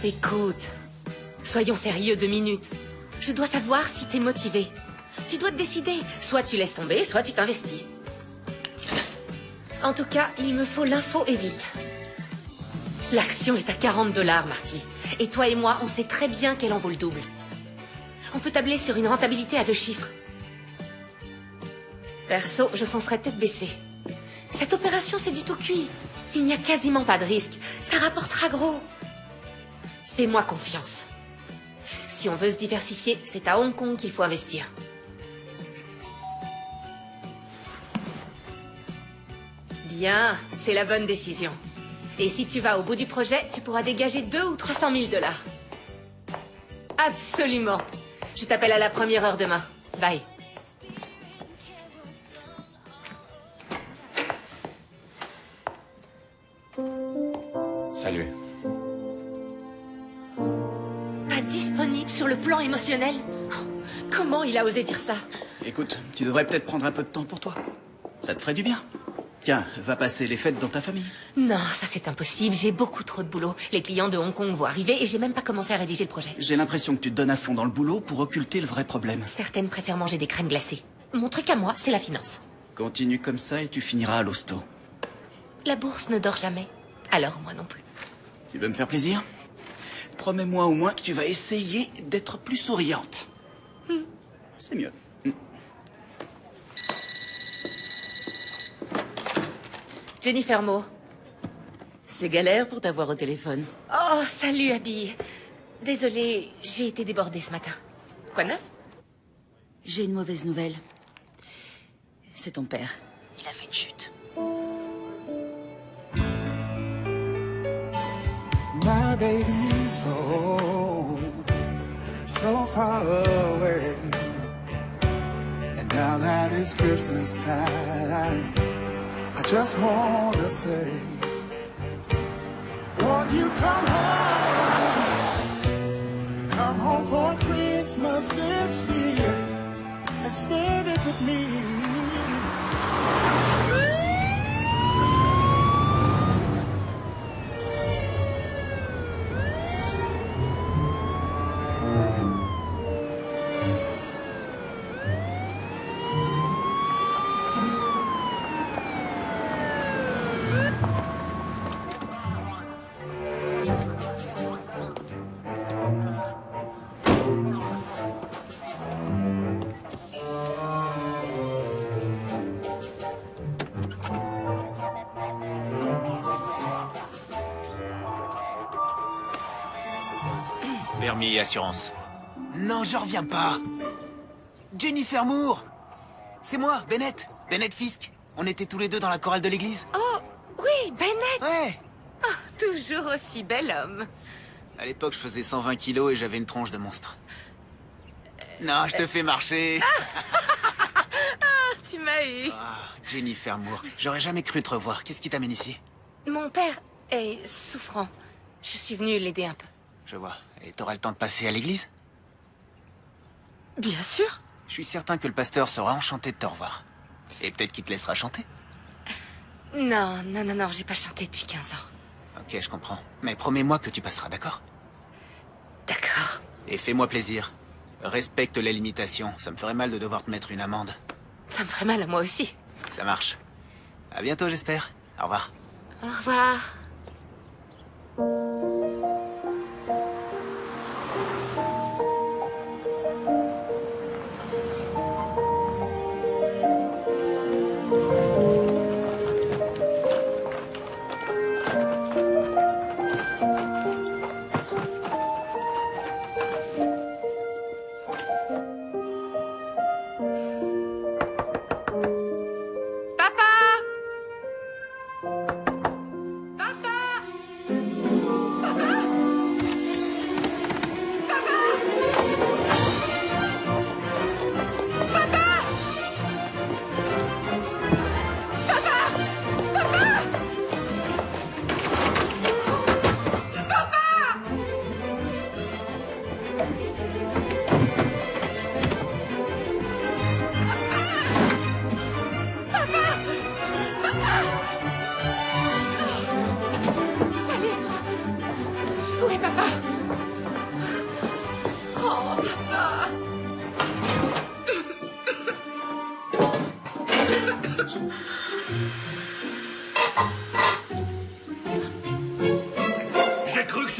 Écoute, soyons sérieux 2 minutes. Je dois savoir si t'es motivé. Tu dois te décider. Soit tu laisses tomber, soit tu t'investis. En tout cas, il me faut l'info et vite. L'action est à 40 $, Marty. Et toi et moi, on sait très bien qu'elle en vaut le double. On peut tabler sur une rentabilité à 2 chiffres. Perso, je foncerais tête baissée. Cette opération, c'est du tout cuit. Il n'y a quasiment pas de risque. Ça rapportera gros. Fais-moi confiance. Si on veut se diversifier, c'est à Hong Kong qu'il faut investir. Bien, c'est la bonne décision. Et si tu vas au bout du projet, tu pourras dégager 200 ou 300 000 $. Absolument. Je t'appelle à la première heure demain. Bye. Salut. Pas disponible sur le plan émotionnel? Oh, comment il a osé dire ça? Écoute, tu devrais peut-être prendre un peu de temps pour toi. Ça te ferait du bien. Tiens, va passer les fêtes dans ta famille. Non, ça c'est impossible, j'ai beaucoup trop de boulot. Les clients de Hong Kong vont arriver et j'ai même pas commencé à rédiger le projet. J'ai l'impression que tu te donnes à fond dans le boulot pour occulter le vrai problème. Certaines préfèrent manger des crèmes glacées. Mon truc à moi, c'est la finance. Continue comme ça et tu finiras à l'hosto. La bourse ne dort jamais. Alors moi non plus. Tu veux me faire plaisir? Promets-moi au moins que tu vas essayer d'être plus souriante. C'est mieux. Jennifer Mo. C'est galère pour t'avoir au téléphone. Oh, salut Abby. Désolée, j'ai été débordée ce matin. Quoi de neuf? J'ai une mauvaise nouvelle. C'est ton père. Il a fait une chute. My baby's so far away. And now that it's Christmas time, I just wanna say, won't you come home for Christmas this year, and spend it with me. Permis et assurance. Non, je reviens pas. Jennifer Moore. C'est moi, Bennett. Bennett Fisk. On était tous les deux dans la chorale de l'église. Oh, oui, Bennett. Ouais. Oh, toujours aussi bel homme. À l'époque, je faisais 120 kilos et j'avais une tronche de monstre. Non, je te fais marcher. Tu m'as eu. Ah, Jennifer Moore. J'aurais jamais cru te revoir. Qu'est-ce qui t'amène ici? Mon père est souffrant. Je suis venue l'aider un peu. Je vois. Et t'auras le temps de passer à l'église? Bien sûr. Je suis certain que le pasteur sera enchanté de te revoir. Et peut-être qu'il te laissera chanter. Non, j'ai pas chanté depuis 15 ans. Ok, je comprends. Mais promets-moi que tu passeras, d'accord? D'accord. Et fais-moi plaisir. Respecte les limitations. Ça me ferait mal de devoir te mettre une amende. Ça me ferait mal à moi aussi. Ça marche. À bientôt, j'espère. Au revoir. Au revoir. Papa!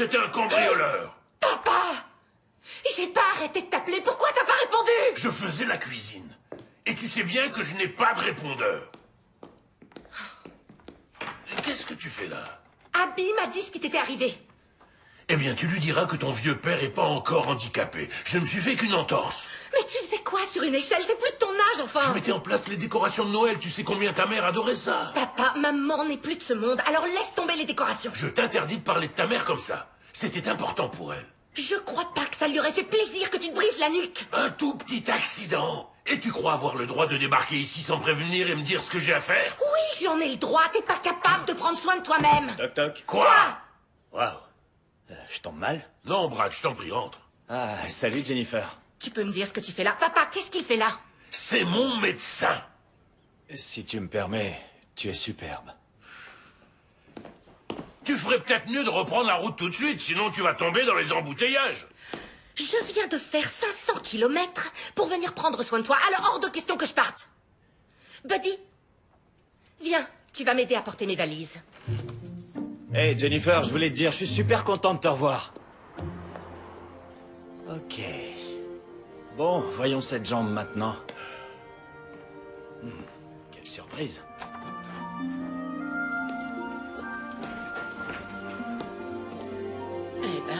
c'était un cambrioleur. Papa! J'ai pas arrêté de t'appeler, pourquoi t'as pas répondu? Je faisais la cuisine. Et tu sais bien que je n'ai pas de répondeur. Qu'est-ce que tu fais là? Abby m'a dit ce qui t'était arrivé. Eh bien, tu lui diras que ton vieux père est pas encore handicapé. Je ne me suis fait qu'une entorse. Mais tu faisais quoi sur une échelle? C'est plus de ton âge, enfin! Je mettais en place les décorations de Noël. Tu sais combien ta mère adorait ça. Papa, maman n'est plus de ce monde, alors laisse tomber les décorations. Je t'interdis de parler de ta mère comme ça. C'était important pour elle. Je crois pas que ça lui aurait fait plaisir que tu te brises la nuque. Un tout petit accident. Et tu crois avoir le droit de débarquer ici sans prévenir et me dire ce que j'ai à faire? Oui, j'en ai le droit, t'es pas capable de prendre soin de toi-même. Toc toc. Quoi? Waouh. Je tombe mal? Non, Brad, je t'en prie, entre. Ah, salut Jennifer. Tu peux me dire ce que tu fais là? Papa, qu'est-ce qu'il fait là? C'est mon médecin. Si tu me permets, tu es superbe. Tu ferais peut-être mieux de reprendre la route tout de suite, sinon tu vas tomber dans les embouteillages. Je viens de faire 500 kilomètres pour venir prendre soin de toi, alors hors de question que je parte. Buddy, viens, tu vas m'aider à porter mes valises. Hey Jennifer, je voulais te dire, je suis super content de te revoir. Ok. Bon, voyons cette jambe maintenant. Quelle surprise. Eh ben...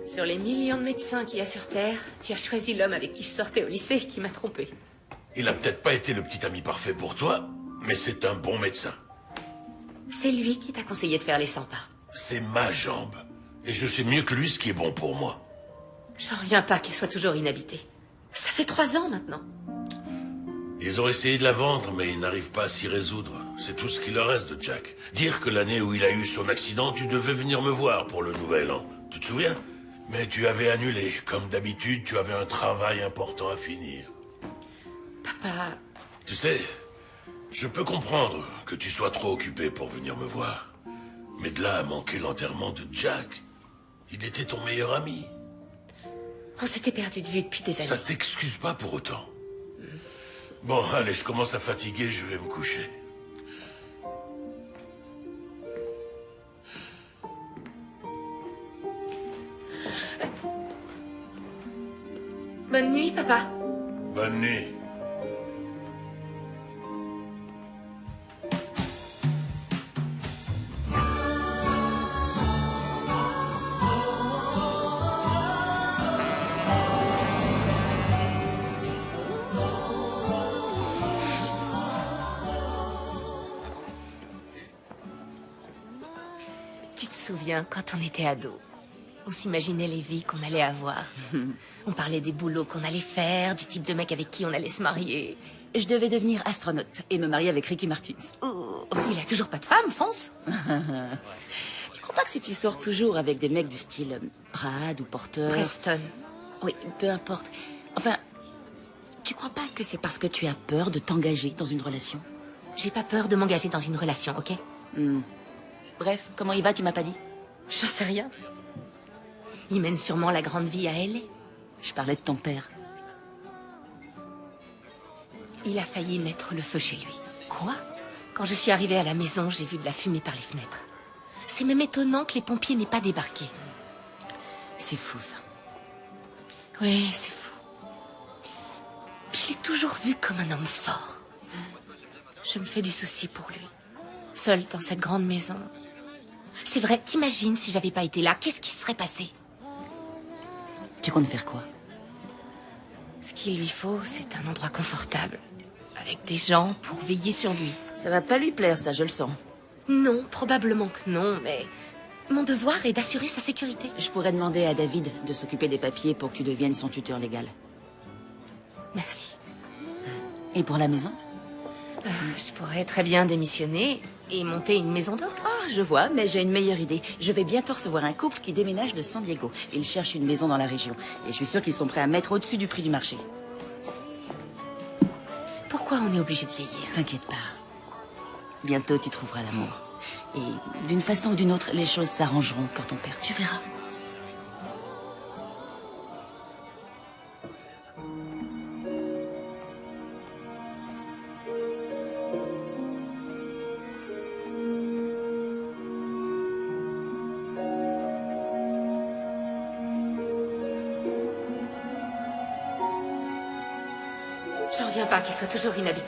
Sur les millions de médecins qu'il y a sur Terre, tu as choisi l'homme avec qui je sortais au lycée qui m'a trompé. Il a peut-être pas été le petit ami parfait pour toi, mais c'est un bon médecin. C'est lui qui t'a conseillé de faire les 100 pas. C'est ma jambe. Et je sais mieux que lui ce qui est bon pour moi. J'en reviens pas qu'elle soit toujours inhabitée. Ça fait 3 ans maintenant. Ils ont essayé de la vendre, mais ils n'arrivent pas à s'y résoudre. C'est tout ce qui leur reste de Jack. Dire que l'année où il a eu son accident, tu devais venir me voir pour le nouvel an. Tu te souviens? Mais tu avais annulé. Comme d'habitude, tu avais un travail important à finir. Papa... Tu sais, je peux comprendre que tu sois trop occupé pour venir me voir. Mais de là à manquer l'enterrement de Jack, il était ton meilleur ami. On s'était perdu de vue depuis des années. Ça t'excuse pas pour autant. Bon, allez, je commence à fatiguer, je vais me coucher. Bonne nuit, papa. Bonne nuit. Tu te souviens, quand on était ados, on s'imaginait les vies qu'on allait avoir. On parlait des boulots qu'on allait faire, du type de mec avec qui on allait se marier. Je devais devenir astronaute et me marier avec Ricky Martin. Oh, il a toujours pas de femme, fonce. Tu crois pas que si tu sors toujours avec des mecs du style Brad ou Porter... Preston. Oui, peu importe. Enfin, tu crois pas que c'est parce que tu as peur de t'engager dans une relation? J'ai pas peur de m'engager dans une relation, ok? Bref, comment il va, tu m'as pas dit? J'en sais rien. Il mène sûrement la grande vie à elle. Je parlais de ton père. Il a failli mettre le feu chez lui. Quoi? Quand je suis arrivée à la maison, j'ai vu de la fumée par les fenêtres. C'est même étonnant que les pompiers n'aient pas débarqué. C'est fou, ça. Oui, c'est fou. Je l'ai toujours vu comme un homme fort. Je me fais du souci pour lui. Seul dans cette grande maison. C'est vrai, t'imagines si j'avais pas été là, qu'est-ce qui se serait passé? Tu comptes faire quoi? Ce qu'il lui faut, c'est un endroit confortable. Avec des gens pour veiller sur lui. Ça va pas lui plaire, ça, je le sens. Non, probablement que non, mais... Mon devoir est d'assurer sa sécurité. Je pourrais demander à David de s'occuper des papiers pour que tu deviennes son tuteur légal. Merci. Et pour la maison? Je pourrais très bien démissionner et monter une maison d'hôte. Ah, je vois, mais j'ai une meilleure idée. Je vais bientôt recevoir un couple qui déménage de San Diego. Ils cherchent une maison dans la région. Et je suis sûre qu'ils sont prêts à mettre au-dessus du prix du marché. Pourquoi on est obligé de vieillir? T'inquiète pas. Bientôt, tu trouveras l'amour. Et d'une façon ou d'une autre, les choses s'arrangeront pour ton père. Tu verras. J'en reviens pas qu'elle soit toujours inhabitée.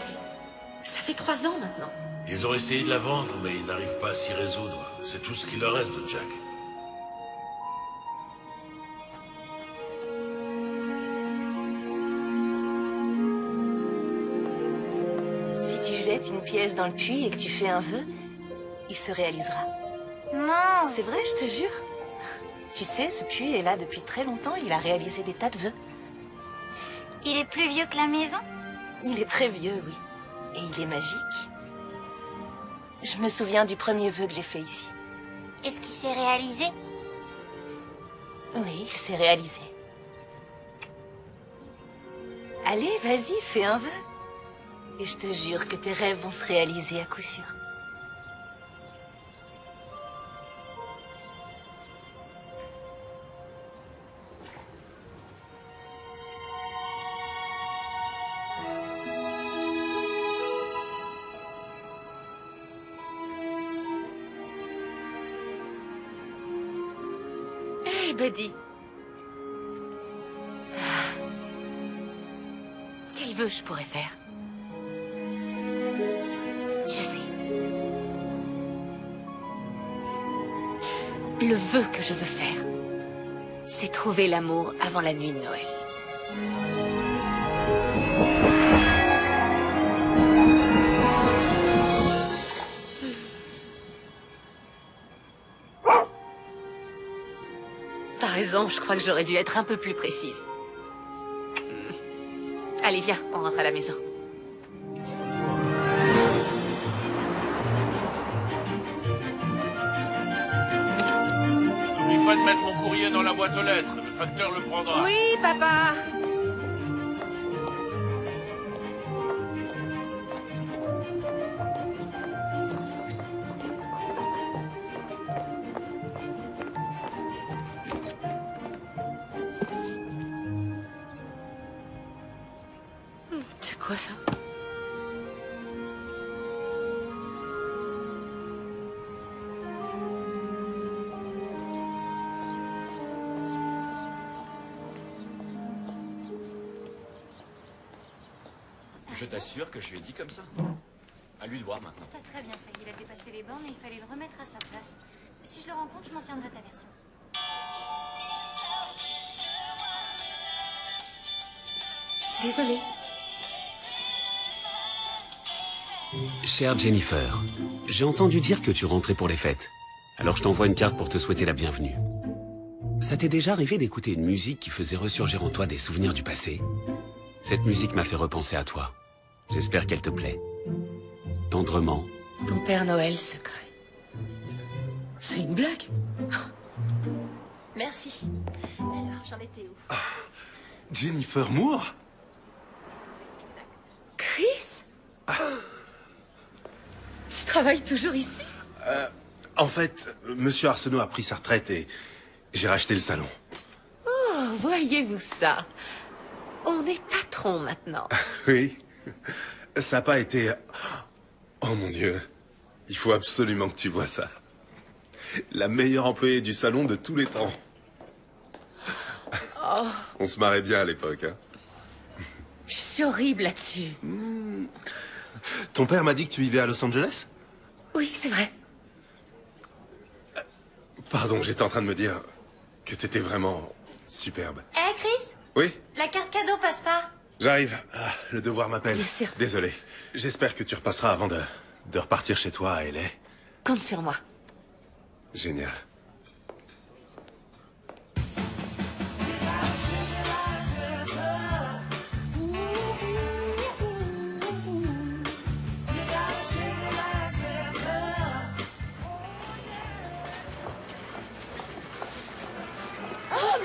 Ça fait 3 ans maintenant. Ils ont essayé de la vendre, mais ils n'arrivent pas à s'y résoudre. C'est tout ce qu'il leur reste de Jack. Si tu jettes une pièce dans le puits et que tu fais un vœu, il se réalisera. Non. C'est vrai, je te jure. Tu sais, ce puits est là depuis très longtemps, il a réalisé des tas de vœux. Il est plus vieux que la maison? Il est très vieux, oui. Et il est magique. Je me souviens du premier vœu que j'ai fait ici. Est-ce qu'il s'est réalisé? Oui, il s'est réalisé. Allez, vas-y, fais un vœu. Et je te jure que tes rêves vont se réaliser à coup sûr. Hey, Buddy. Quel vœu je pourrais faire? Je sais. Le vœu que je veux faire, c'est trouver l'amour avant la nuit de Noël. T'as raison, je crois que j'aurais dû être un peu plus précise. Allez, viens, on rentre à la maison. N'oublie pas de mettre mon courrier dans la boîte aux lettres. Le facteur le prendra. Oui, papa. C'est quoi ça? Je t'assure que je lui ai dit comme ça. À lui de voir maintenant. T'as très bien fait. Il a dépassé les bornes et il fallait le remettre à sa place. Si je le rencontre, je m'en tiendrai ta version. Désolée. Chère Jennifer, j'ai entendu dire que tu rentrais pour les fêtes. Alors je t'envoie une carte pour te souhaiter la bienvenue. Ça t'est déjà arrivé d'écouter une musique qui faisait ressurgir en toi des souvenirs du passé? Cette musique m'a fait repenser à toi. J'espère qu'elle te plaît. Tendrement. Ton Père Noël secret. C'est une blague? Merci. Alors, j'en étais où? Jennifer Moore? Chris? Tu travailles toujours ici? En fait, Monsieur Arsenault a pris sa retraite et j'ai racheté le salon. Oh, voyez-vous ça? On est patron maintenant. Oui. Ça n'a pas été... Oh mon Dieu. Il faut absolument que tu vois ça. La meilleure employée du salon de tous les temps. Oh, On se marrait bien à l'époque, hein. je suis horrible là-dessus. Ton père m'a dit que tu vivais à Los Angeles? Oui, c'est vrai. Pardon, j'étais en train de me dire que t'étais vraiment superbe. Hé, Chris? Oui? La carte cadeau passe pas. J'arrive. Ah, le devoir m'appelle. Bien sûr. Désolé. J'espère que tu repasseras avant de repartir chez toi à LA. Compte sur moi. Génial.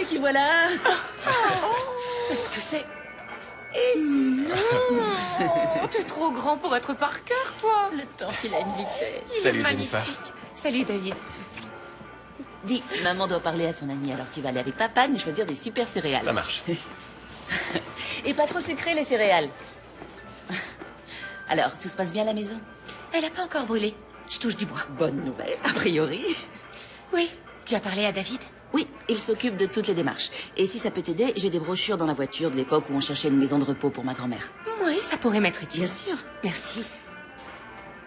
qui voilà. Est-ce que c'est... Et si T'es trop grand pour être Parker, toi. Le temps file à une vitesse. Il Salut, est magnifique. Jennifer. Salut, David. Dis, maman doit parler à son ami, alors tu vas aller avec papa nous choisir des super céréales. Ça marche. Et pas trop sucré, les céréales. Alors, tout se passe bien à la maison? Elle a pas encore brûlé. Je touche du bois. Bonne nouvelle, a priori. Oui. Tu as parlé à David? Oui, il s'occupe de toutes les démarches. Et si ça peut t'aider, j'ai des brochures dans la voiture de l'époque où on cherchait une maison de repos pour ma grand-mère. Oui, ça pourrait m'être utile. Bien sûr. Merci.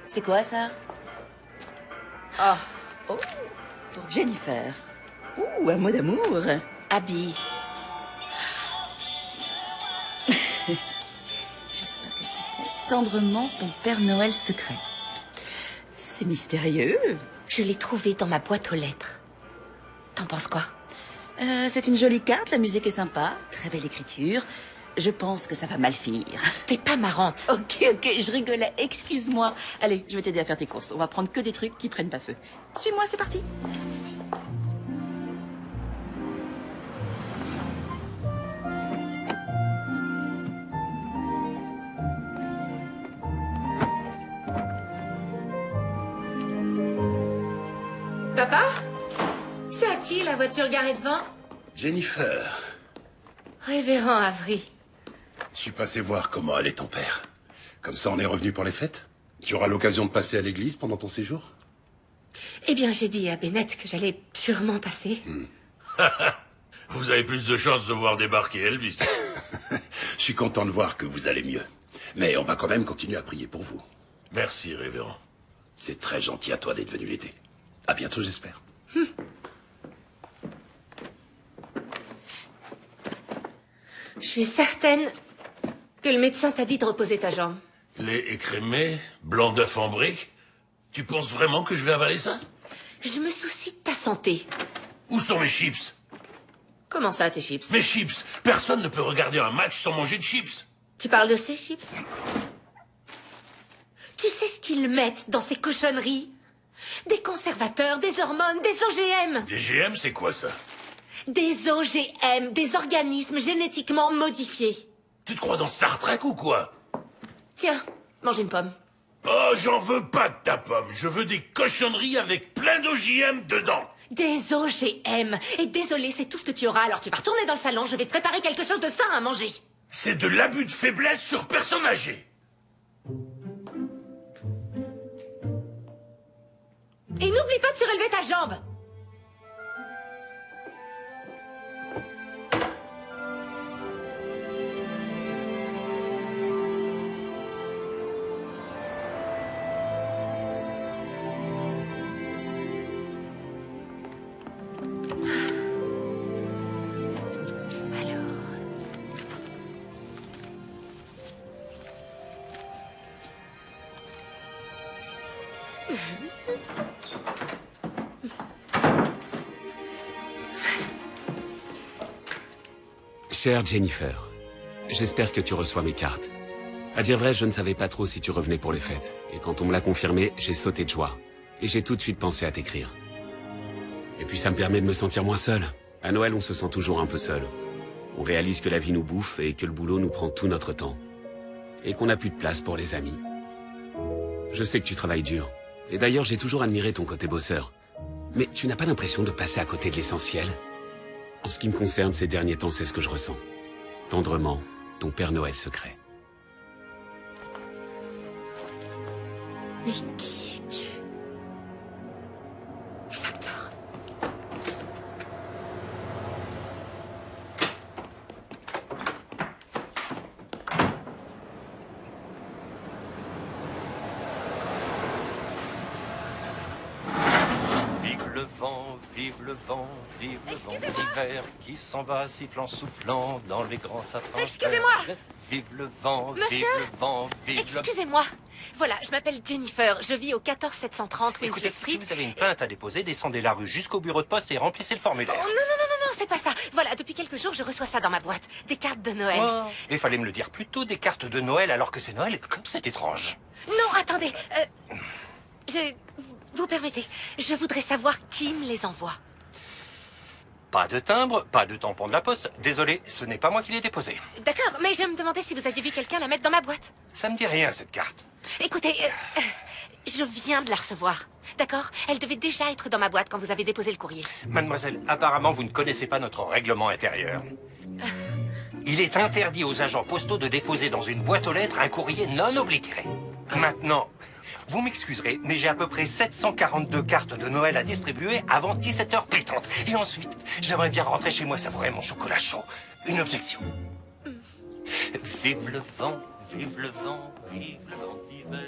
C'est quoi, ça? Oh. Oh, pour Jennifer. Ouh, un mot d'amour. Abby. J'espère qu'elle te plaît. Tendrement, ton Père Noël secret. C'est mystérieux. Je l'ai trouvé dans ma boîte aux lettres. T'en penses quoi? C'est une jolie carte, la musique est sympa, très belle écriture. Je pense que ça va mal finir. T'es pas marrante. Ok, je rigolais, excuse-moi. Allez, je vais t'aider à faire tes courses. On va prendre que des trucs qui prennent pas feu. Suis-moi, c'est parti. Papa? C'est à qui la voiture garée devant? Jennifer, Révérend Avery. je suis passé voir comment allait ton père. Comme ça, on est revenu pour les fêtes. Tu auras l'occasion de passer à l'église pendant ton séjour. Eh bien, j'ai dit à Bennett que j'allais sûrement passer. Vous avez plus de chances de voir débarquer Elvis. Je suis content de voir que vous allez mieux. Mais on va quand même continuer à prier pour vous. Merci, révérend. C'est très gentil à toi d'être venu l'aider. À bientôt, j'espère. Je suis certaine que le médecin t'a dit de reposer ta jambe. Lait écrémé, blanc d'œuf en brique. Tu penses vraiment que je vais avaler ça? Je me soucie de ta santé. Où sont mes chips? Comment ça, tes chips? Mes chips! Personne ne peut regarder un match sans manger de chips. Tu parles de ces chips? Tu sais ce qu'ils mettent dans ces cochonneries? Des conservateurs, des hormones, des OGM. Des GM, c'est quoi ça? Des OGM, des organismes génétiquement modifiés. Tu te crois dans Star Trek ou quoi? Tiens, mange une pomme. Oh, j'en veux pas de ta pomme. Je veux des cochonneries avec plein d'OGM dedans. Des OGM. Et désolé, c'est tout ce que tu auras. Alors tu vas retourner dans le salon, je vais te préparer quelque chose de sain à manger. C'est de l'abus de faiblesse sur personne âgée. Et n'oublie pas de surélever ta jambe. Chère Jennifer, j'espère que tu reçois mes cartes. À dire vrai, je ne savais pas trop si tu revenais pour les fêtes. Et quand on me l'a confirmé, j'ai sauté de joie. Et j'ai tout de suite pensé à t'écrire. Et puis ça me permet de me sentir moins seul. À Noël, on se sent toujours un peu seul. On réalise que la vie nous bouffe et que le boulot nous prend tout notre temps. Et qu'on n'a plus de place pour les amis. Je sais que tu travailles dur. Et d'ailleurs, j'ai toujours admiré ton côté bosseur. Mais tu n'as pas l'impression de passer à côté de l'essentiel ? En ce qui me concerne, ces derniers temps, c'est ce que je ressens. Tendrement, ton Père Noël secret. Mais qui es-tu? Le facteur. Vive le vent, vive le vent, vive le vent d'hiver qui s'en va sifflant, soufflant dans les grands sapins. Excusez-moi. Vive le vent, Monsieur, vive le vent, vive le... excusez-moi. Voilà, je m'appelle Jennifer. Je vis au 14730 Écoutez, Winslow si Street. vous avez une plainte à déposer, descendez la rue jusqu'au bureau de poste et remplissez le formulaire. Oh, non, c'est pas ça. Voilà, depuis quelques jours, je reçois ça dans ma boîte. Des cartes de Noël. Oh, il fallait me le dire plus tôt, des cartes de Noël alors que c'est Noël, comme c'est étrange. Non, attendez. Vous permettez, je voudrais savoir qui me les envoie. Pas de timbre, pas de tampon de la poste. Désolé, ce n'est pas moi qui l'ai déposé. D'accord, mais je me demandais si vous aviez vu quelqu'un la mettre dans ma boîte. Ça me dit rien, cette carte. Écoutez, je viens de la recevoir. D'accord? Elle devait déjà être dans ma boîte quand vous avez déposé le courrier. Mademoiselle, apparemment, vous ne connaissez pas notre règlement intérieur. Il est interdit aux agents postaux de déposer dans une boîte aux lettres un courrier non oblitéré. Maintenant, vous m'excuserez, mais j'ai à peu près 742 cartes de Noël à distribuer avant 17h pétantes. Et ensuite, j'aimerais bien rentrer chez moi savourer mon chocolat chaud. Une objection. Vive le vent, vive le vent, vive le vent d'hiver.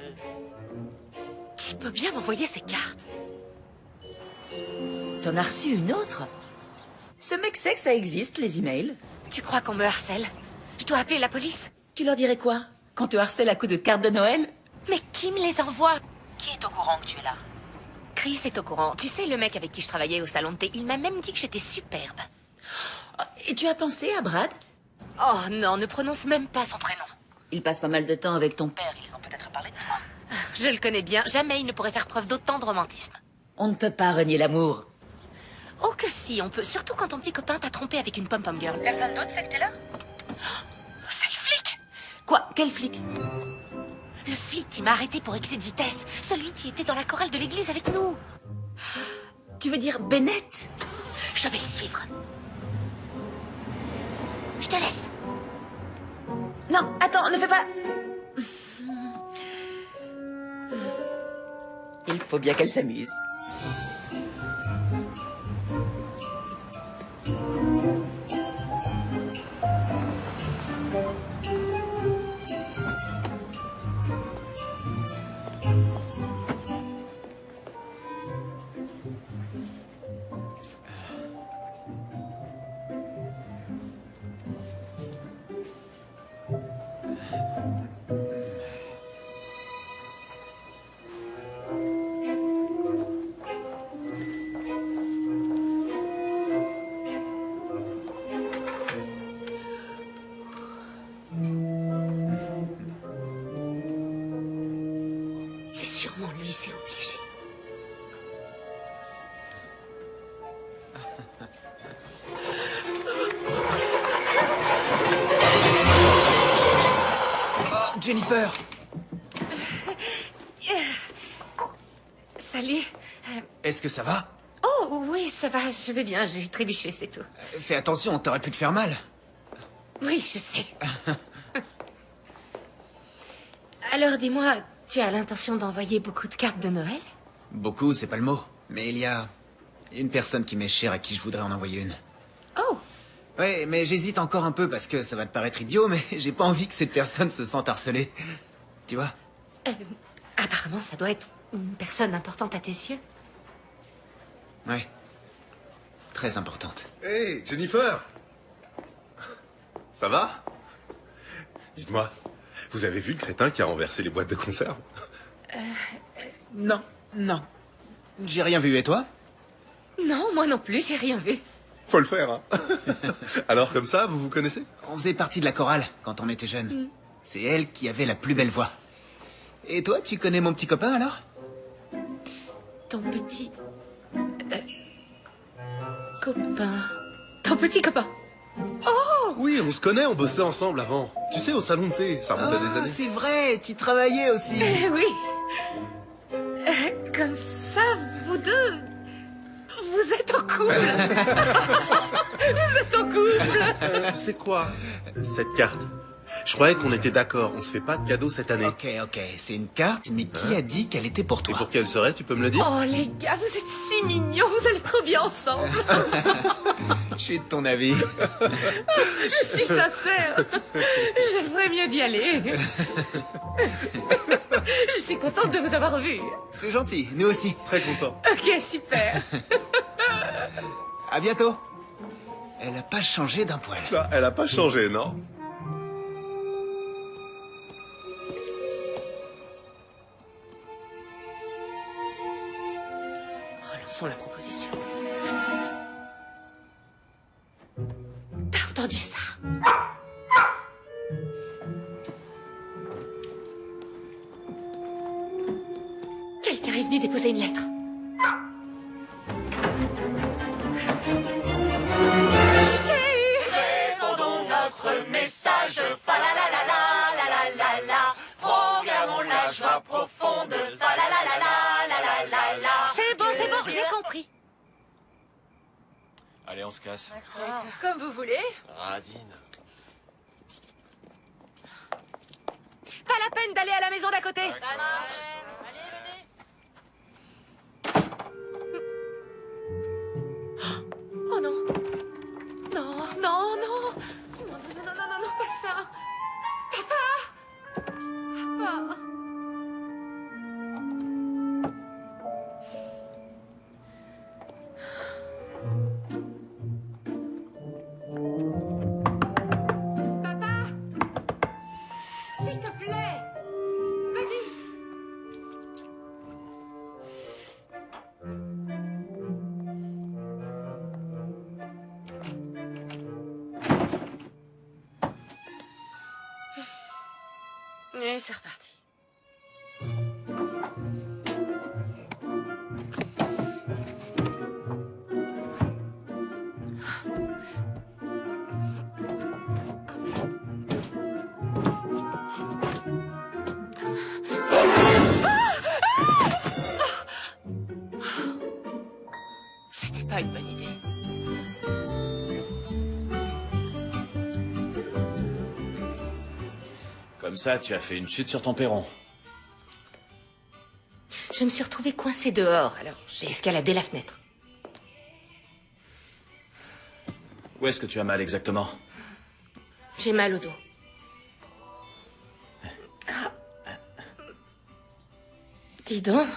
Qui peut bien m'envoyer ces cartes? T'en as reçu une autre? Ce mec sait que ça existe, les emails. Tu crois qu'on me harcèle? Je dois appeler la police? Tu leur dirais quoi? Qu'on te harcèle à coups de cartes de Noël? Mais qui me les envoie? Qui est au courant que tu es là? Chris est au courant. Tu sais, le mec avec qui je travaillais au salon de thé, il m'a même dit que j'étais superbe. Et tu as pensé à Brad? Oh non, ne prononce même pas son prénom. Il passe pas mal de temps avec ton père, ils ont peut-être parlé de toi. Je le connais bien, jamais il ne pourrait faire preuve d'autant de romantisme. On ne peut pas renier l'amour. Oh que si, on peut, surtout quand ton petit copain t'a trompé avec une pom-pom girl. Personne d'autre sait que t'es là? C'est le flic! Quoi? Quel flic? Le flic qui m'a arrêté pour excès de vitesse. Celui qui était dans la chorale de l'église avec nous. Tu veux dire Bennett? Je vais le suivre. Je te laisse. Non, attends, ne fais pas... Il faut bien qu'elle s'amuse. C'est sûrement lui, c'est obligé. Oh, Jennifer! Salut. Est-ce que ça va? Oh oui, ça va, je vais bien, j'ai trébuché, c'est tout. Fais attention, t'aurais pu te faire mal. Oui, je sais. Alors dis-moi, tu as l'intention d'envoyer beaucoup de cartes de Noël? Beaucoup, c'est pas le mot. Mais il y a une personne qui m'est chère à qui je voudrais en envoyer une. Oh! Ouais, mais j'hésite encore un peu parce que ça va te paraître idiot, mais j'ai pas envie que cette personne se sente harcelée. Tu vois? Apparemment, ça doit être une personne importante à tes yeux. Ouais. Très importante. Hey, Jennifer! Ça va? Dites-moi, vous avez vu le crétin qui a renversé les boîtes de conserve? Non, non. J'ai rien vu, et toi? Non, moi non plus, j'ai rien vu. Faut le faire, hein. Alors, comme ça, vous vous connaissez? On faisait partie de la chorale quand on était jeunes. C'est elle qui avait la plus belle voix. Et toi, tu connais mon petit copain, alors? Ton petit... copain... Ton petit copain. Oh! Oui, on se connaît, on bossait ensemble avant. Tu sais, au salon de thé, ça remonte à des années. C'est vrai, tu travaillais aussi. Oui. Comme ça, vous deux... Vous êtes en couple. Vous êtes en couple. C'est quoi, cette carte? Je croyais qu'on était d'accord, on se fait pas de cadeaux cette année. Ok, c'est une carte, mais qui a dit qu'elle était pour toi? Et pour quelle serait, tu peux me le dire? Oh les gars, vous êtes si mignons, vous allez trop bien ensemble. Je suis de ton avis. Je suis sincère. Je ferais mieux d'y aller. Je suis contente de vous avoir revu. C'est gentil, nous aussi. Très content. Ok, super. À bientôt. Elle a pas changé d'un poil. Ça, elle a pas changé, non? Relançons la proposition. T'as entendu ça? Quelqu'un est venu déposer une lettre. nuages, fa la la la la la la la la. Proclamons la joie profonde, fa la la la la la la la la. C'est bon, j'ai compris. Allez, on se casse. Comme vous voulez. Radine. Pas la peine d'aller à la maison d'à côté. Oh non. Non, non, non. Non, non, non, non, non, non, pas ça. Papa. Papa. Papa. S'il te plaît. Buddy. Et c'est reparti. C'était pas une bonne idée. Comme ça, tu as fait une chute sur ton perron. Je me suis retrouvée coincée dehors, alors j'ai escaladé la fenêtre. Où est-ce que tu as mal exactement? J'ai mal au dos. Ah. Dis donc,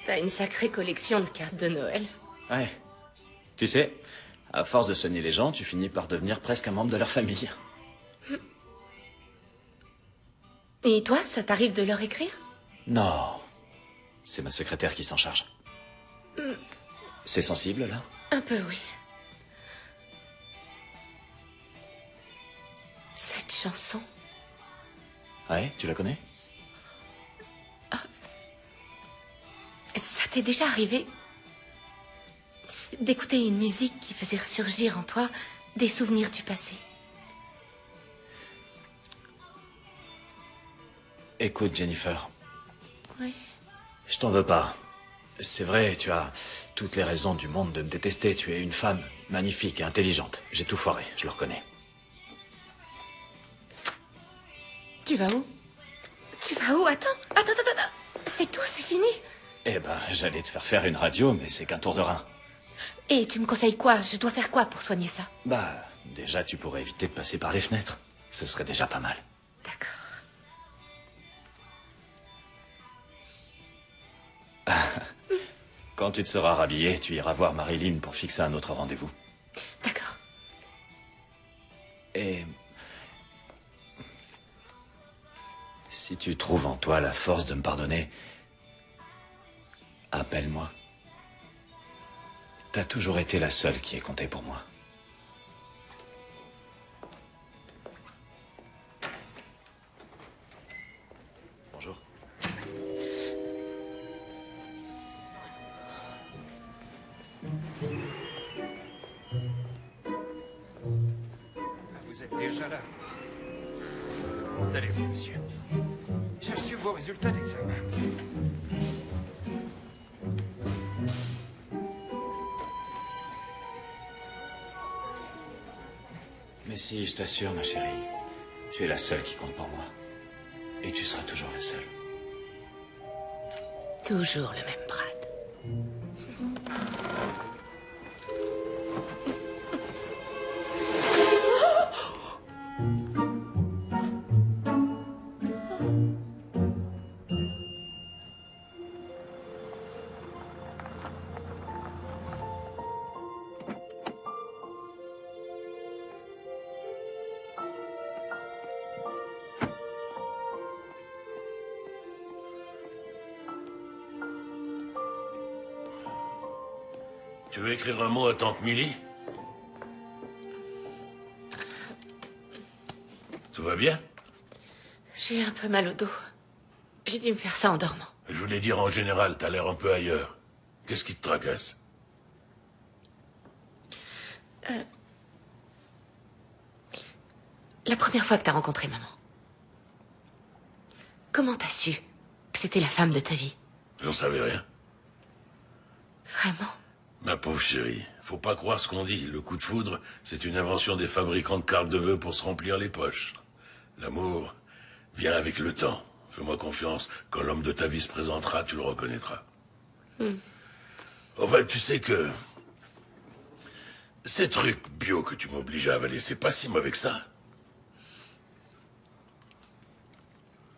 t'as une sacrée collection de cartes de Noël. Ouais. Tu sais, à force de soigner les gens, tu finis par devenir presque un membre de leur famille. Et toi, ça t'arrive de leur écrire? Non. C'est ma secrétaire qui s'en charge. C'est sensible, là? Un peu, oui. Cette chanson. Ouais, tu la connais? Ça t'est déjà arrivé d'écouter une musique qui faisait ressurgir en toi des souvenirs du passé? Écoute, Jennifer. Oui. Je t'en veux pas. C'est vrai, tu as toutes les raisons du monde de me détester. Tu es une femme magnifique et intelligente. J'ai tout foiré, je le reconnais. Tu vas où? Tu vas où? Attends. C'est tout, c'est fini? Eh ben, j'allais te faire une radio, mais c'est qu'un tour de rein. Et tu me conseilles quoi? Je dois faire quoi pour soigner ça? Bah, déjà, tu pourrais éviter de passer par les fenêtres. Ce serait déjà pas mal. D'accord. Quand tu te seras rhabillé, tu iras voir Marilyn pour fixer un autre rendez-vous. D'accord. Et... si tu trouves en toi la force de me pardonner, appelle-moi. T'as toujours été la seule qui ait compté pour moi. Bonjour. Vous êtes déjà là. Allez-vous, monsieur. J'ai reçu vos résultats d'examen. Mais si, je t'assure, ma chérie, tu es la seule qui compte pour moi. Et tu seras toujours la seule. Toujours le même Brad. Tu veux écrire un mot à tante Millie? Tout va bien? J'ai un peu mal au dos. J'ai dû me faire ça en dormant. Je voulais dire en général, t'as l'air un peu ailleurs. Qu'est-ce qui te tracasse? La première fois que t'as rencontré maman. Comment t'as su que c'était la femme de ta vie? J'en savais rien. Vraiment? Ma pauvre chérie, faut pas croire ce qu'on dit. Le coup de foudre, c'est une invention des fabricants de cartes de vœux pour se remplir les poches. L'amour vient avec le temps. Fais-moi confiance, quand l'homme de ta vie se présentera, tu le reconnaîtras. Enfin, tu sais que... Ces trucs bio que tu m'obliges à avaler, c'est pas si mauvais que ça.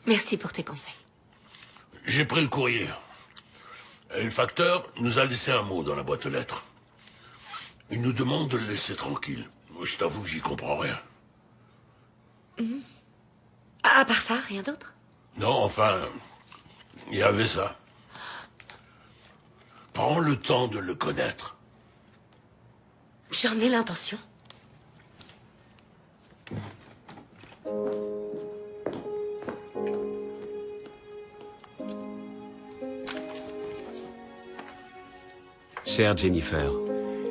Merci pour tes conseils. J'ai pris le courrier. Et le facteur nous a laissé un mot dans la boîte aux lettres. Il nous demande de le laisser tranquille. Moi, je t'avoue que j'y comprends rien. À part ça, rien d'autre? Non, enfin, il y avait ça. Prends le temps de le connaître. J'en ai l'intention. Chère Jennifer,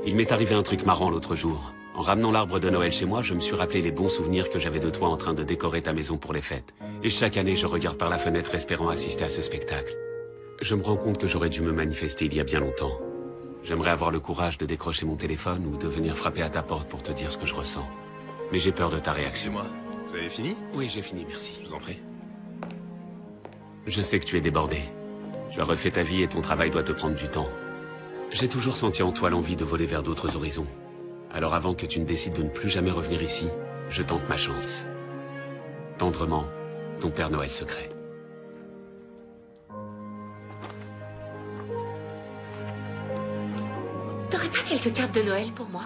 il m'est arrivé un truc marrant l'autre jour. En ramenant l'arbre de Noël chez moi, je me suis rappelé les bons souvenirs que j'avais de toi en train de décorer ta maison pour les fêtes. Et chaque année, je regarde par la fenêtre espérant assister à ce spectacle. Je me rends compte que j'aurais dû me manifester il y a bien longtemps. J'aimerais avoir le courage de décrocher mon téléphone ou de venir frapper à ta porte pour te dire ce que je ressens. Mais j'ai peur de ta réaction. Moi, vous avez fini? Oui, j'ai fini, merci. Je vous en prie. Je sais que tu es débordé. Tu as refait ta vie et ton travail doit te prendre du temps. J'ai toujours senti en toi l'envie de voler vers d'autres horizons. Alors avant que tu ne décides de ne plus jamais revenir ici, je tente ma chance. Tendrement, ton Père Noël secret. T'aurais pas quelques cartes de Noël pour moi?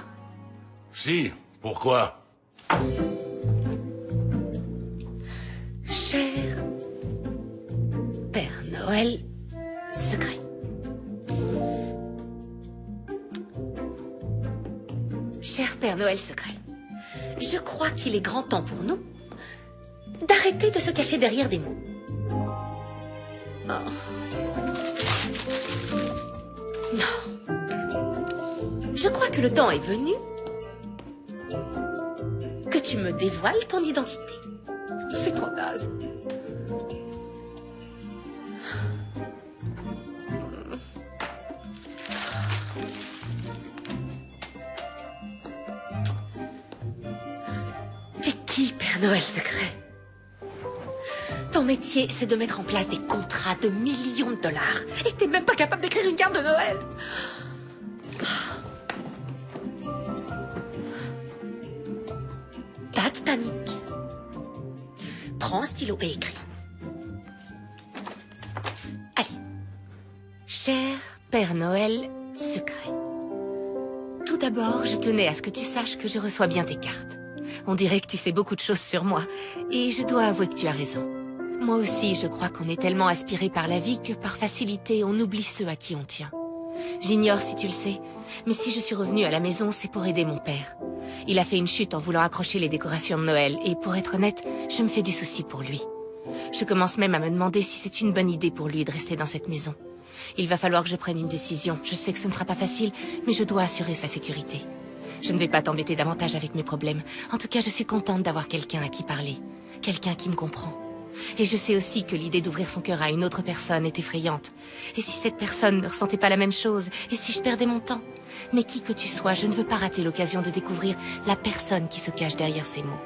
Si, pourquoi? Cher Père Noël secret. Cher Père Noël secret, je crois qu'il est grand temps pour nous d'arrêter de se cacher derrière des mots. Oh. Non. Je crois que le temps est venu que tu me dévoiles ton identité. C'est trop naze. T'es qui, Père Noël secret? Ton métier, c'est de mettre en place des contrats de millions de dollars. Et t'es même pas capable d'écrire une carte de Noël. Pas de panique. Prends un stylo et écris. Allez. Cher Père Noël secret. Tout d'abord, je tenais à ce que tu saches que je reçois bien tes cartes. On dirait que tu sais beaucoup de choses sur moi. Et je dois avouer que tu as raison. Moi aussi, je crois qu'on est tellement aspiré par la vie que par facilité, on oublie ceux à qui on tient. J'ignore si tu le sais, mais si je suis revenue à la maison, c'est pour aider mon père. Il a fait une chute en voulant accrocher les décorations de Noël, et pour être honnête, je me fais du souci pour lui. Je commence même à me demander si c'est une bonne idée pour lui de rester dans cette maison. Il va falloir que je prenne une décision. Je sais que ce ne sera pas facile, mais je dois assurer sa sécurité. Je ne vais pas t'embêter davantage avec mes problèmes. En tout cas, je suis contente d'avoir quelqu'un à qui parler. Quelqu'un qui me comprend. Et je sais aussi que l'idée d'ouvrir son cœur à une autre personne est effrayante. Et si cette personne ne ressentait pas la même chose? Et si je perdais mon temps? Mais qui que tu sois, je ne veux pas rater l'occasion de découvrir la personne qui se cache derrière ces mots.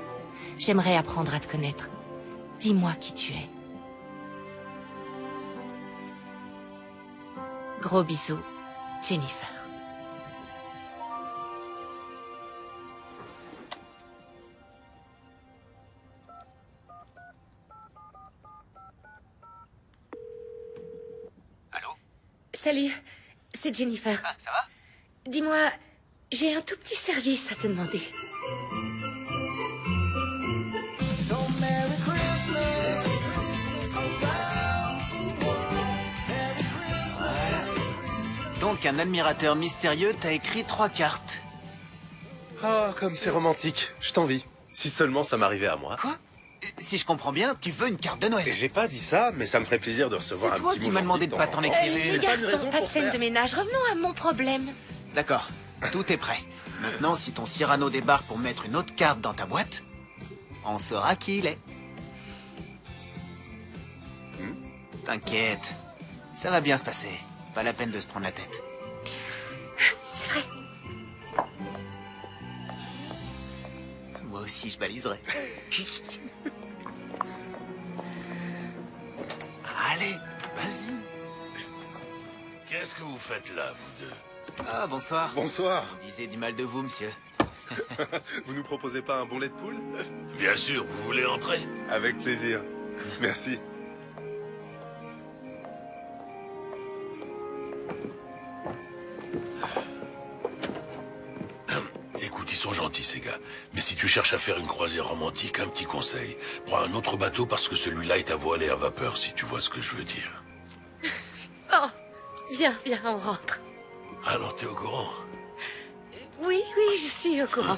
J'aimerais apprendre à te connaître. Dis-moi qui tu es. Gros bisous, Jennifer. Salut, c'est Jennifer. Ah, ça va? Dis-moi, j'ai un tout petit service à te demander. Donc un admirateur mystérieux t'a écrit 3 cartes. Oh, comme c'est romantique. Je t'envie. Si seulement ça m'arrivait à moi. Quoi? Si je comprends bien, tu veux une carte de Noël. J'ai pas dit ça, mais ça me ferait plaisir de recevoir un C'est petit mot. toi qui m'as demandé de pas t'en écrire Les une. garçons, pas de scène de ménage. Revenons à mon problème. D'accord, tout est prêt. Maintenant, si ton Cyrano débarque pour mettre une autre carte dans ta boîte, on saura qui il est. T'inquiète, ça va bien se passer. Pas la peine de se prendre la tête. C'est vrai. Moi aussi, je baliserai. Allez, vas-y. Qu'est-ce que vous faites là, vous deux? Ah, bonsoir. Bonsoir. On disait du mal de vous, monsieur. Vous nous proposez pas un bon lait de poule? Bien sûr, vous voulez entrer? Avec plaisir. Merci. Écoute, ils sont gentils, ces gars. Mais si tu cherches à faire une croisière romantique, un petit conseil. Prends un autre bateau parce que celui-là est à voile et à vapeur, si tu vois ce que je veux dire. Oh, viens, on rentre. Alors, t'es au courant? Oui, je suis au courant.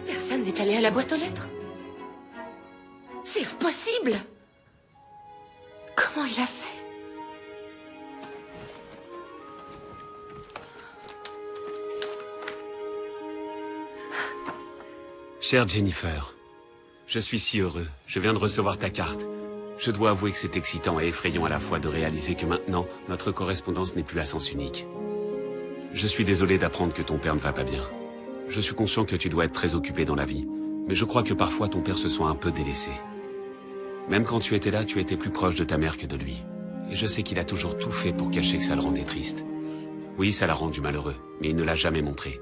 Personne n'est allé à la boîte aux lettres. C'est impossible. Comment il a fait? Chère Jennifer, je suis si heureux. Je viens de recevoir ta carte. Je dois avouer que c'est excitant et effrayant à la fois de réaliser que maintenant, notre correspondance n'est plus à sens unique. Je suis désolé d'apprendre que ton père ne va pas bien. Je suis conscient que tu dois être très occupé dans la vie, mais je crois que parfois ton père se sent un peu délaissé. Même quand tu étais là, tu étais plus proche de ta mère que de lui. Et je sais qu'il a toujours tout fait pour cacher que ça le rendait triste. Oui, ça l'a rendu malheureux, mais il ne l'a jamais montré.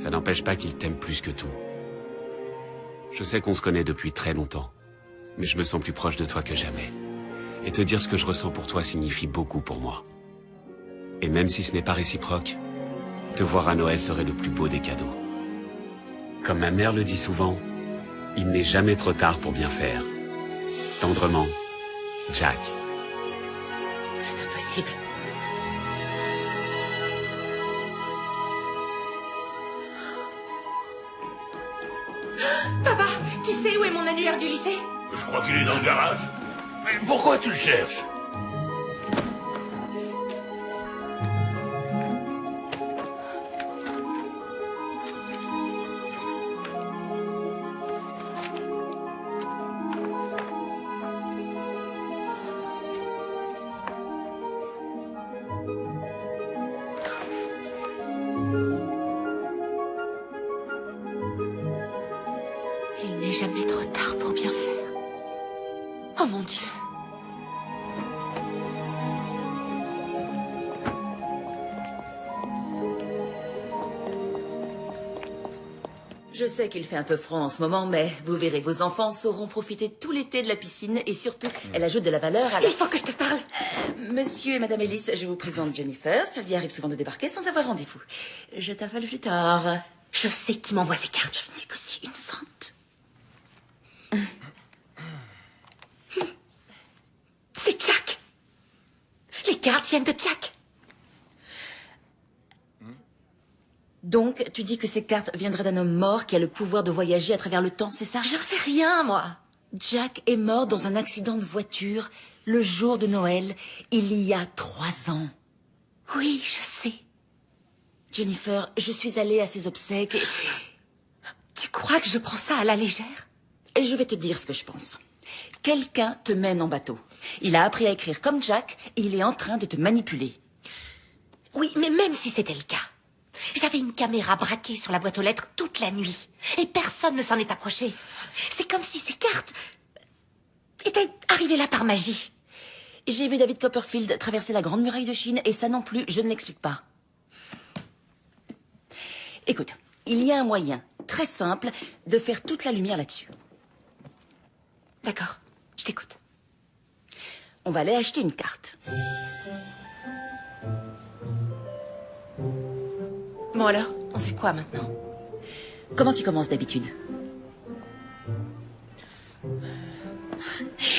Ça n'empêche pas qu'il t'aime plus que tout. Je sais qu'on se connaît depuis très longtemps, mais je me sens plus proche de toi que jamais. Et te dire ce que je ressens pour toi signifie beaucoup pour moi. Et même si ce n'est pas réciproque, te voir à Noël serait le plus beau des cadeaux. Comme ma mère le dit souvent, il n'est jamais trop tard pour bien faire. Tendrement, Jack. C'est impossible. Papa, tu sais où est mon annuaire du lycée? Je crois qu'il est dans le garage. Mais pourquoi tu le cherches? Il n'est jamais trop tard pour bien faire. Oh mon Dieu. Je sais qu'il fait un peu froid en ce moment, mais vous verrez, vos enfants sauront profiter tout l'été de la piscine et surtout, elle ajoute de la valeur à la... Il faut que je te parle. Monsieur et Madame Ellis, je vous présente Jennifer. Ça lui arrive souvent de débarquer sans avoir rendez-vous. Je t'appelle plus tard. Je sais qui m'envoie ces cartes. Je négocie une vente. C'est Jack. Les cartes viennent de Jack. Donc, tu dis que ces cartes viendraient d'un homme mort qui a le pouvoir de voyager à travers le temps, c'est ça? J'en sais rien, moi. Jack est mort dans un accident de voiture le jour de Noël, il y a 3 ans. Oui, je sais. Jennifer, je suis allée à ses obsèques et... Tu crois que je prends ça à la légère? Et je vais te dire ce que je pense. Quelqu'un te mène en bateau. Il a appris à écrire comme Jack et il est en train de te manipuler. Oui, mais même si c'était le cas, j'avais une caméra braquée sur la boîte aux lettres toute la nuit. Et personne ne s'en est approché. C'est comme si ces cartes étaient arrivées là par magie. J'ai vu David Copperfield traverser la Grande Muraille de Chine et ça non plus, je ne l'explique pas. Écoute, il y a un moyen très simple de faire toute la lumière là-dessus. D'accord, je t'écoute. On va aller acheter une carte. Bon alors, on fait quoi maintenant? Comment tu commences d'habitude?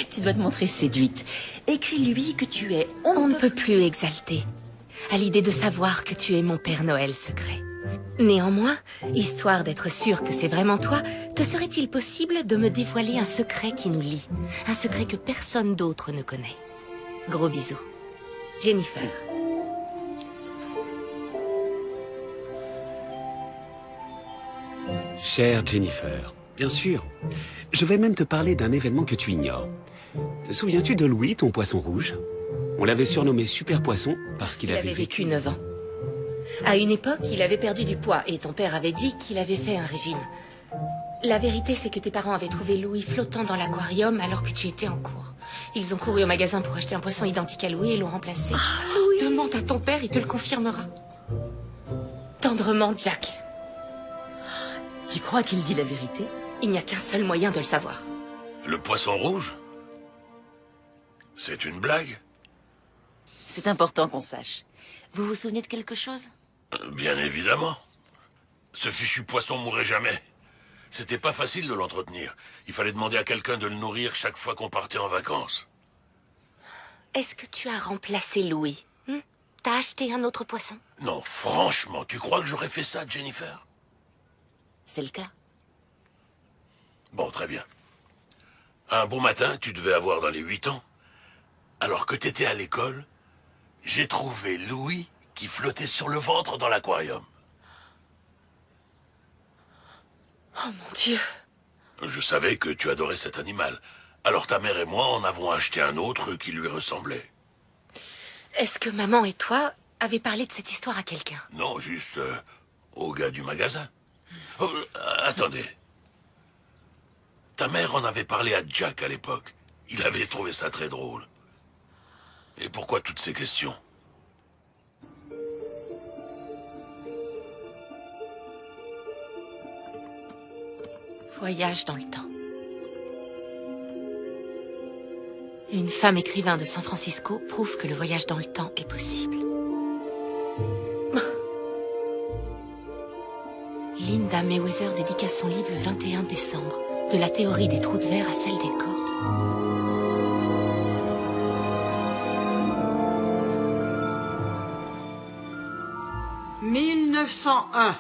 Tu dois te montrer séduite. Écris-lui que tu es... On ne peut plus exalter à l'idée de savoir que tu es mon Père Noël secret. Néanmoins, histoire d'être sûr que c'est vraiment toi, te serait-il possible de me dévoiler un secret qui nous lie? Un secret que personne d'autre ne connaît. Gros bisous. Jennifer. Chère Jennifer, bien sûr. Je vais même te parler d'un événement que tu ignores. Te souviens-tu de Louis, ton poisson rouge? On l'avait surnommé Super Poisson parce qu'il avait vécu 9 ans. À une époque, il avait perdu du poids et ton père avait dit qu'il avait fait un régime. La vérité, c'est que tes parents avaient trouvé Louis flottant dans l'aquarium alors que tu étais en cours. Ils ont couru au magasin pour acheter un poisson identique à Louis et l'ont remplacé. Demande à ton père, il te le confirmera. Tendrement, Jack. Tu crois qu'il dit la vérité? Il n'y a qu'un seul moyen de le savoir. Le poisson rouge? C'est une blague? C'est important qu'on sache. Vous vous souvenez de quelque chose? Bien évidemment. Ce fichu poisson mourrait jamais. C'était pas facile de l'entretenir. Il fallait demander à quelqu'un de le nourrir chaque fois qu'on partait en vacances. Est-ce que tu as remplacé Louis? T'as acheté un autre poisson? Non, franchement, tu crois que j'aurais fait ça, Jennifer? C'est le cas. Bon, très bien. Un bon matin, tu devais avoir dans les 8 ans. Alors que t'étais à l'école, j'ai trouvé Louis qui flottait sur le ventre dans l'aquarium. Oh mon Dieu. Je savais que tu adorais cet animal. Alors ta mère et moi en avons acheté un autre qui lui ressemblait. Est-ce que maman et toi avez parlé de cette histoire à quelqu'un? Non, juste au gars du magasin. Oh, attendez. Ta mère en avait parlé à Jack à l'époque. Il avait trouvé ça très drôle. Et pourquoi toutes ces questions? Voyage dans le temps. Une femme écrivain de San Francisco prouve que le voyage dans le temps est possible. Linda Mayweather dédicace son livre le 21 décembre, de la théorie des trous de verre à celle des cordes. « 1901.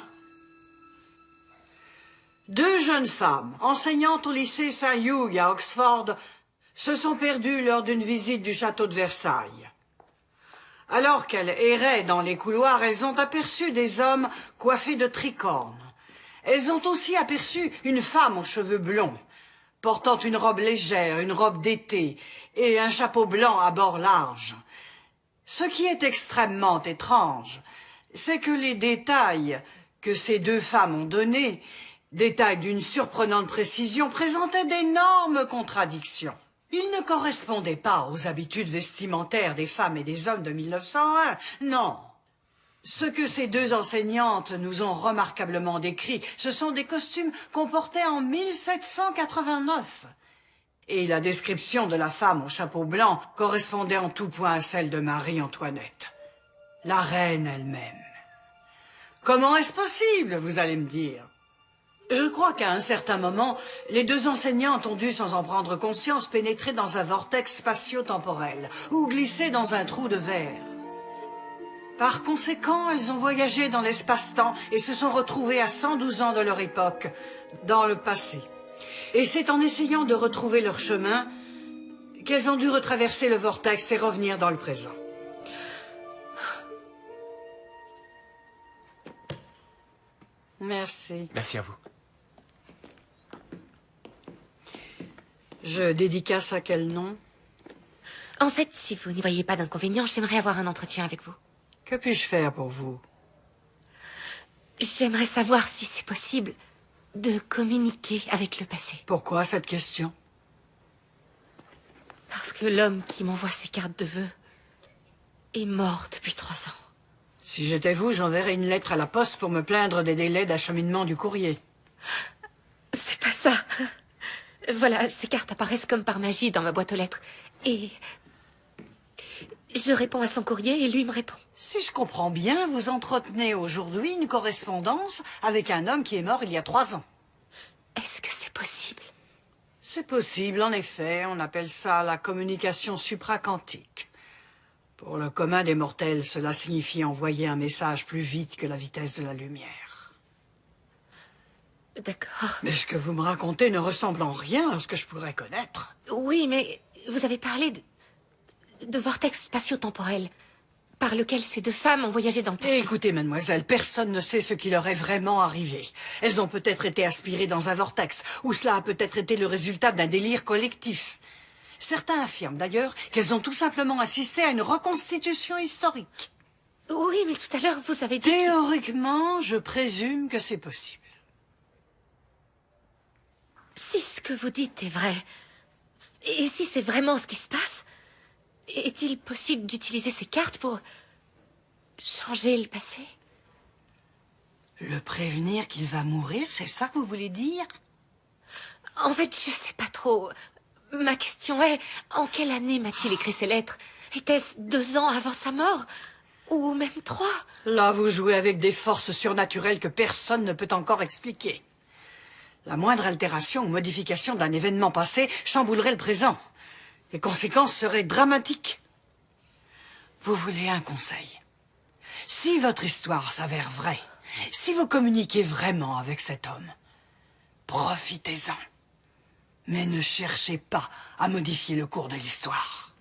Deux jeunes femmes, enseignantes au lycée Saint-Hugh à Oxford, se sont perdues lors d'une visite du château de Versailles. Alors qu'elles erraient dans les couloirs, elles ont aperçu des hommes coiffés de tricornes. Elles ont aussi aperçu une femme aux cheveux blonds, portant une robe légère, une robe d'été, et un chapeau blanc à bords larges. Ce qui est extrêmement étrange, c'est que les détails que ces deux femmes ont donnés, détails d'une surprenante précision, présentaient d'énormes contradictions. Ils ne correspondaient pas aux habitudes vestimentaires des femmes et des hommes de 1901, non. Ce que ces deux enseignantes nous ont remarquablement décrit, ce sont des costumes qu'on portait en 1789. Et la description de la femme au chapeau blanc correspondait en tout point à celle de Marie-Antoinette, la reine elle-même. Comment est-ce possible, vous allez me dire? Je crois qu'à un certain moment, les deux enseignantes ont dû, sans en prendre conscience, pénétrer dans un vortex spatio-temporel ou glisser dans un trou de verre. Par conséquent, elles ont voyagé dans l'espace-temps et se sont retrouvées à 112 ans de leur époque, dans le passé. Et c'est en essayant de retrouver leur chemin qu'elles ont dû retraverser le vortex et revenir dans le présent. Merci. Merci à vous. Je dédicace à quel nom? En fait, si vous n'y voyez pas d'inconvénient, j'aimerais avoir un entretien avec vous. Que puis-je faire pour vous? J'aimerais savoir si c'est possible de communiquer avec le passé. Pourquoi cette question? Parce que l'homme qui m'envoie ses cartes de vœux est mort depuis 3 ans. Si j'étais vous, j'enverrais une lettre à la poste pour me plaindre des délais d'acheminement du courrier. C'est pas ça. Voilà, ces cartes apparaissent comme par magie dans ma boîte aux lettres. Et Je réponds à son courrier et lui me répond. Si je comprends bien, vous entretenez aujourd'hui une correspondance avec un homme qui est mort il y a 3 ans. Est-ce que c'est possible? C'est possible, en effet. On appelle ça la communication supraquantique. Pour le commun des mortels, cela signifie envoyer un message plus vite que la vitesse de la lumière. D'accord. Mais ce que vous me racontez ne ressemble en rien à ce que je pourrais connaître. Oui, mais vous avez parlé de vortex spatio-temporel, par lequel ces 2 femmes ont voyagé dans le passé. Écoutez, mademoiselle, personne ne sait ce qui leur est vraiment arrivé. Elles ont peut-être été aspirées dans un vortex, ou cela a peut-être été le résultat d'un délire collectif. Certains affirment d'ailleurs qu'elles ont tout simplement assisté à une reconstitution historique. Oui, mais tout à l'heure, vous avez dit... Théoriquement, je présume que c'est possible. Si ce que vous dites est vrai, et si c'est vraiment ce qui se passe, est-il possible d'utiliser ces cartes pour changer le passé? Le prévenir qu'il va mourir, c'est ça que vous voulez dire? En fait, je sais pas trop. Ma question est, en quelle année m'a-t-il écrit ces lettres? Était-ce 2 ans avant sa mort? Ou même 3? Là, vous jouez avec des forces surnaturelles que personne ne peut encore expliquer. La moindre altération ou modification d'un événement passé chamboulerait le présent. Les conséquences seraient dramatiques. Vous voulez un conseil? Si votre histoire s'avère vraie, si vous communiquez vraiment avec cet homme, profitez-en. Mais ne cherchez pas à modifier le cours de l'histoire.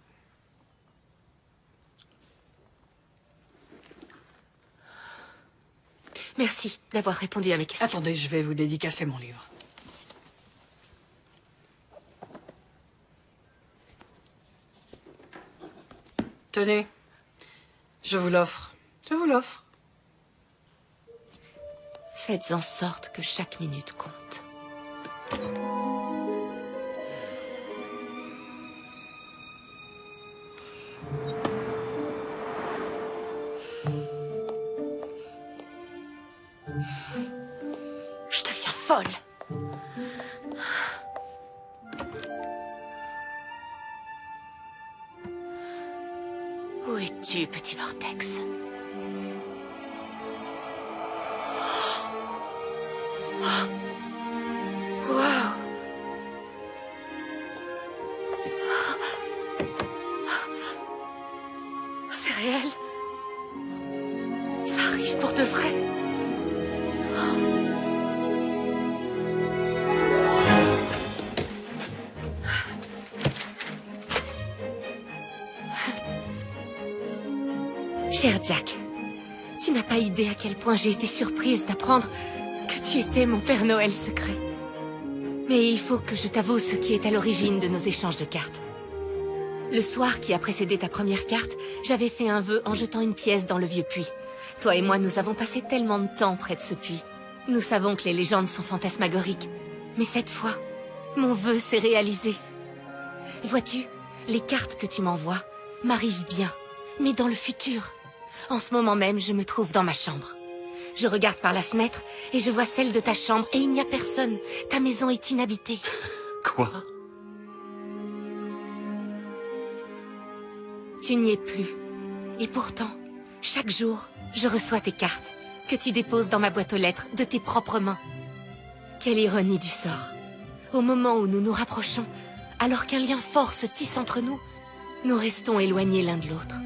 Merci d'avoir répondu à mes questions. Attendez, je vais vous dédicacer mon livre. Tenez, je vous l'offre. Je vous l'offre. Faites en sorte que chaque minute compte. Je deviens folle. Où es-tu, petit vortex? Wow. C'est réel. Ça arrive pour de vrai. Cher Jack, tu n'as pas idée à quel point j'ai été surprise d'apprendre que tu étais mon Père Noël secret. Mais il faut que je t'avoue ce qui est à l'origine de nos échanges de cartes. Le soir qui a précédé ta première carte, j'avais fait un vœu en jetant une pièce dans le vieux puits. Toi et moi, nous avons passé tellement de temps près de ce puits. Nous savons que les légendes sont fantasmagoriques. Mais cette fois, mon vœu s'est réalisé. Vois-tu, les cartes que tu m'envoies m'arrivent bien, mais dans le futur. En ce moment même, je me trouve dans ma chambre. Je regarde par la fenêtre et je vois celle de ta chambre et il n'y a personne. Ta maison est inhabitée. Quoi? Tu n'y es plus. Et pourtant, chaque jour, je reçois tes cartes, que tu déposes dans ma boîte aux lettres de tes propres mains. Quelle ironie du sort. Au moment où nous nous rapprochons, alors qu'un lien fort se tisse entre nous, nous restons éloignés l'un de l'autre.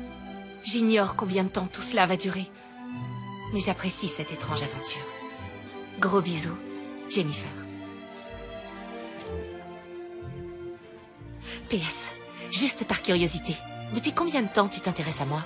J'ignore combien de temps tout cela va durer, mais j'apprécie cette étrange aventure. Gros bisous, Jennifer. PS, juste par curiosité, depuis combien de temps tu t'intéresses à moi?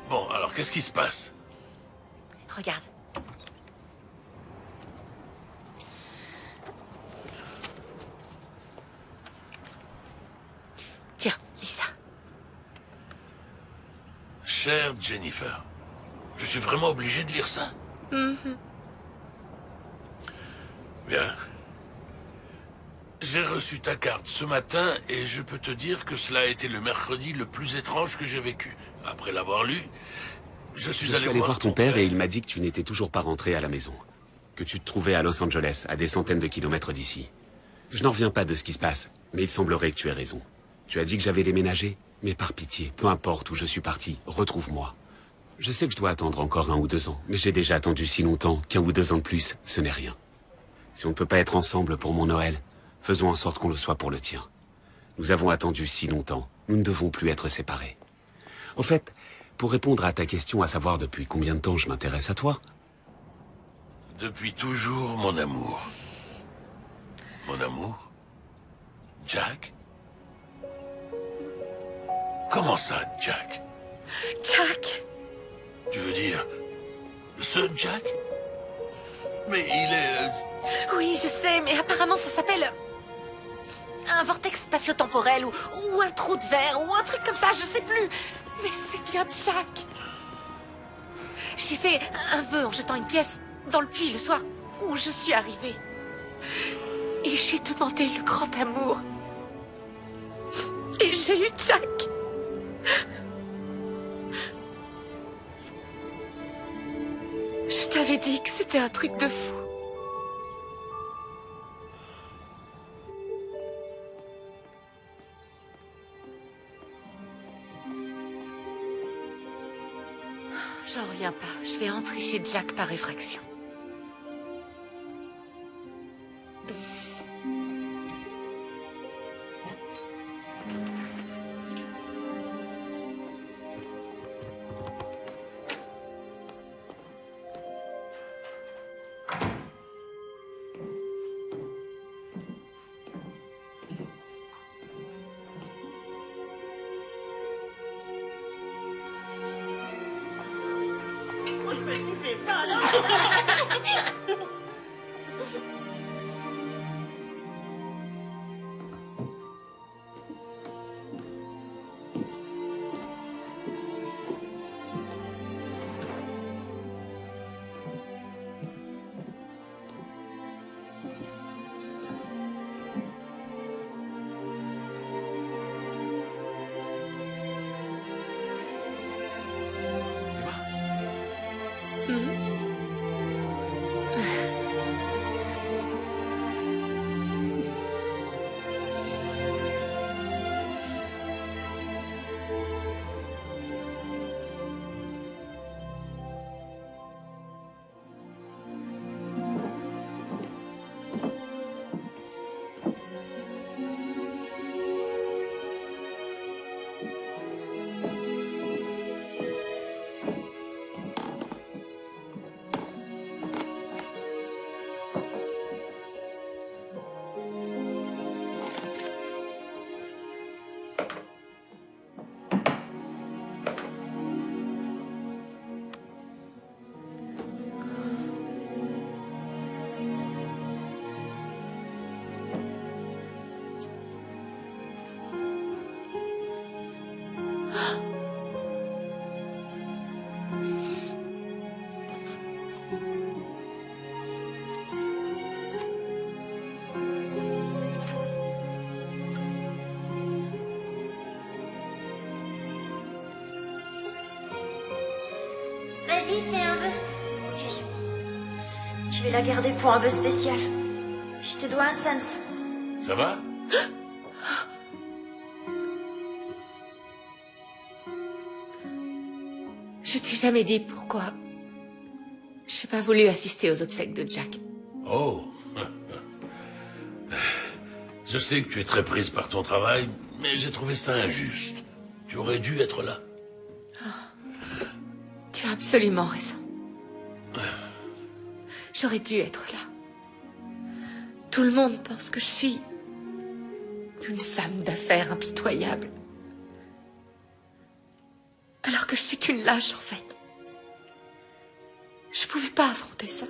Bon, alors qu'est-ce qui se passe? Regarde. Chère Jennifer, je suis vraiment obligé de lire ça? Bien. J'ai reçu ta carte ce matin et je peux te dire que cela a été le mercredi le plus étrange que j'ai vécu. Après l'avoir lu, je suis allé voir ton père et il m'a dit que tu n'étais toujours pas rentré à la maison. Que tu te trouvais à Los Angeles, à des centaines de kilomètres d'ici. Je n'en reviens pas de ce qui se passe, mais il semblerait que tu aies raison. Tu as dit que j'avais déménagé, mais par pitié, peu importe où je suis parti, retrouve-moi. Je sais que je dois attendre encore 1 ou 2 ans, mais j'ai déjà attendu si longtemps qu'1 ou 2 ans de plus, ce n'est rien. Si on ne peut pas être ensemble pour mon Noël, faisons en sorte qu'on le soit pour le tien. Nous avons attendu si longtemps, nous ne devons plus être séparés. Au fait, pour répondre à ta question à savoir depuis combien de temps je m'intéresse à toi... Depuis toujours, mon amour. Mon amour? Jack? Comment ça, Jack? Jack! Tu veux dire... ce Jack? Mais il est... Oui, je sais, mais apparemment ça s'appelle... un vortex spatio-temporel ou un trou de verre ou un truc comme ça, je sais plus. Mais c'est bien Jack. J'ai fait un vœu en jetant une pièce dans le puits le soir où je suis arrivée. Et j'ai demandé le grand amour. Et j'ai eu Jack. Je t'avais dit que c'était un truc de fou. J'en reviens pas. Je vais entrer chez Jack par effraction. Vas-y, fais un vœu. Ok. Je vais la garder pour un vœu spécial. Je te dois un sens. Ça va? Je t'ai jamais dit pourquoi j'ai pas voulu assister aux obsèques de Jack. Oh. Je sais que tu es très prise par ton travail, mais j'ai trouvé ça injuste. Tu aurais dû être là. Tu as absolument raison. J'aurais dû être là. Tout le monde pense que je suis une femme d'affaires impitoyable. Alors que je suis qu'une lâche, en fait. Je pouvais pas affronter ça.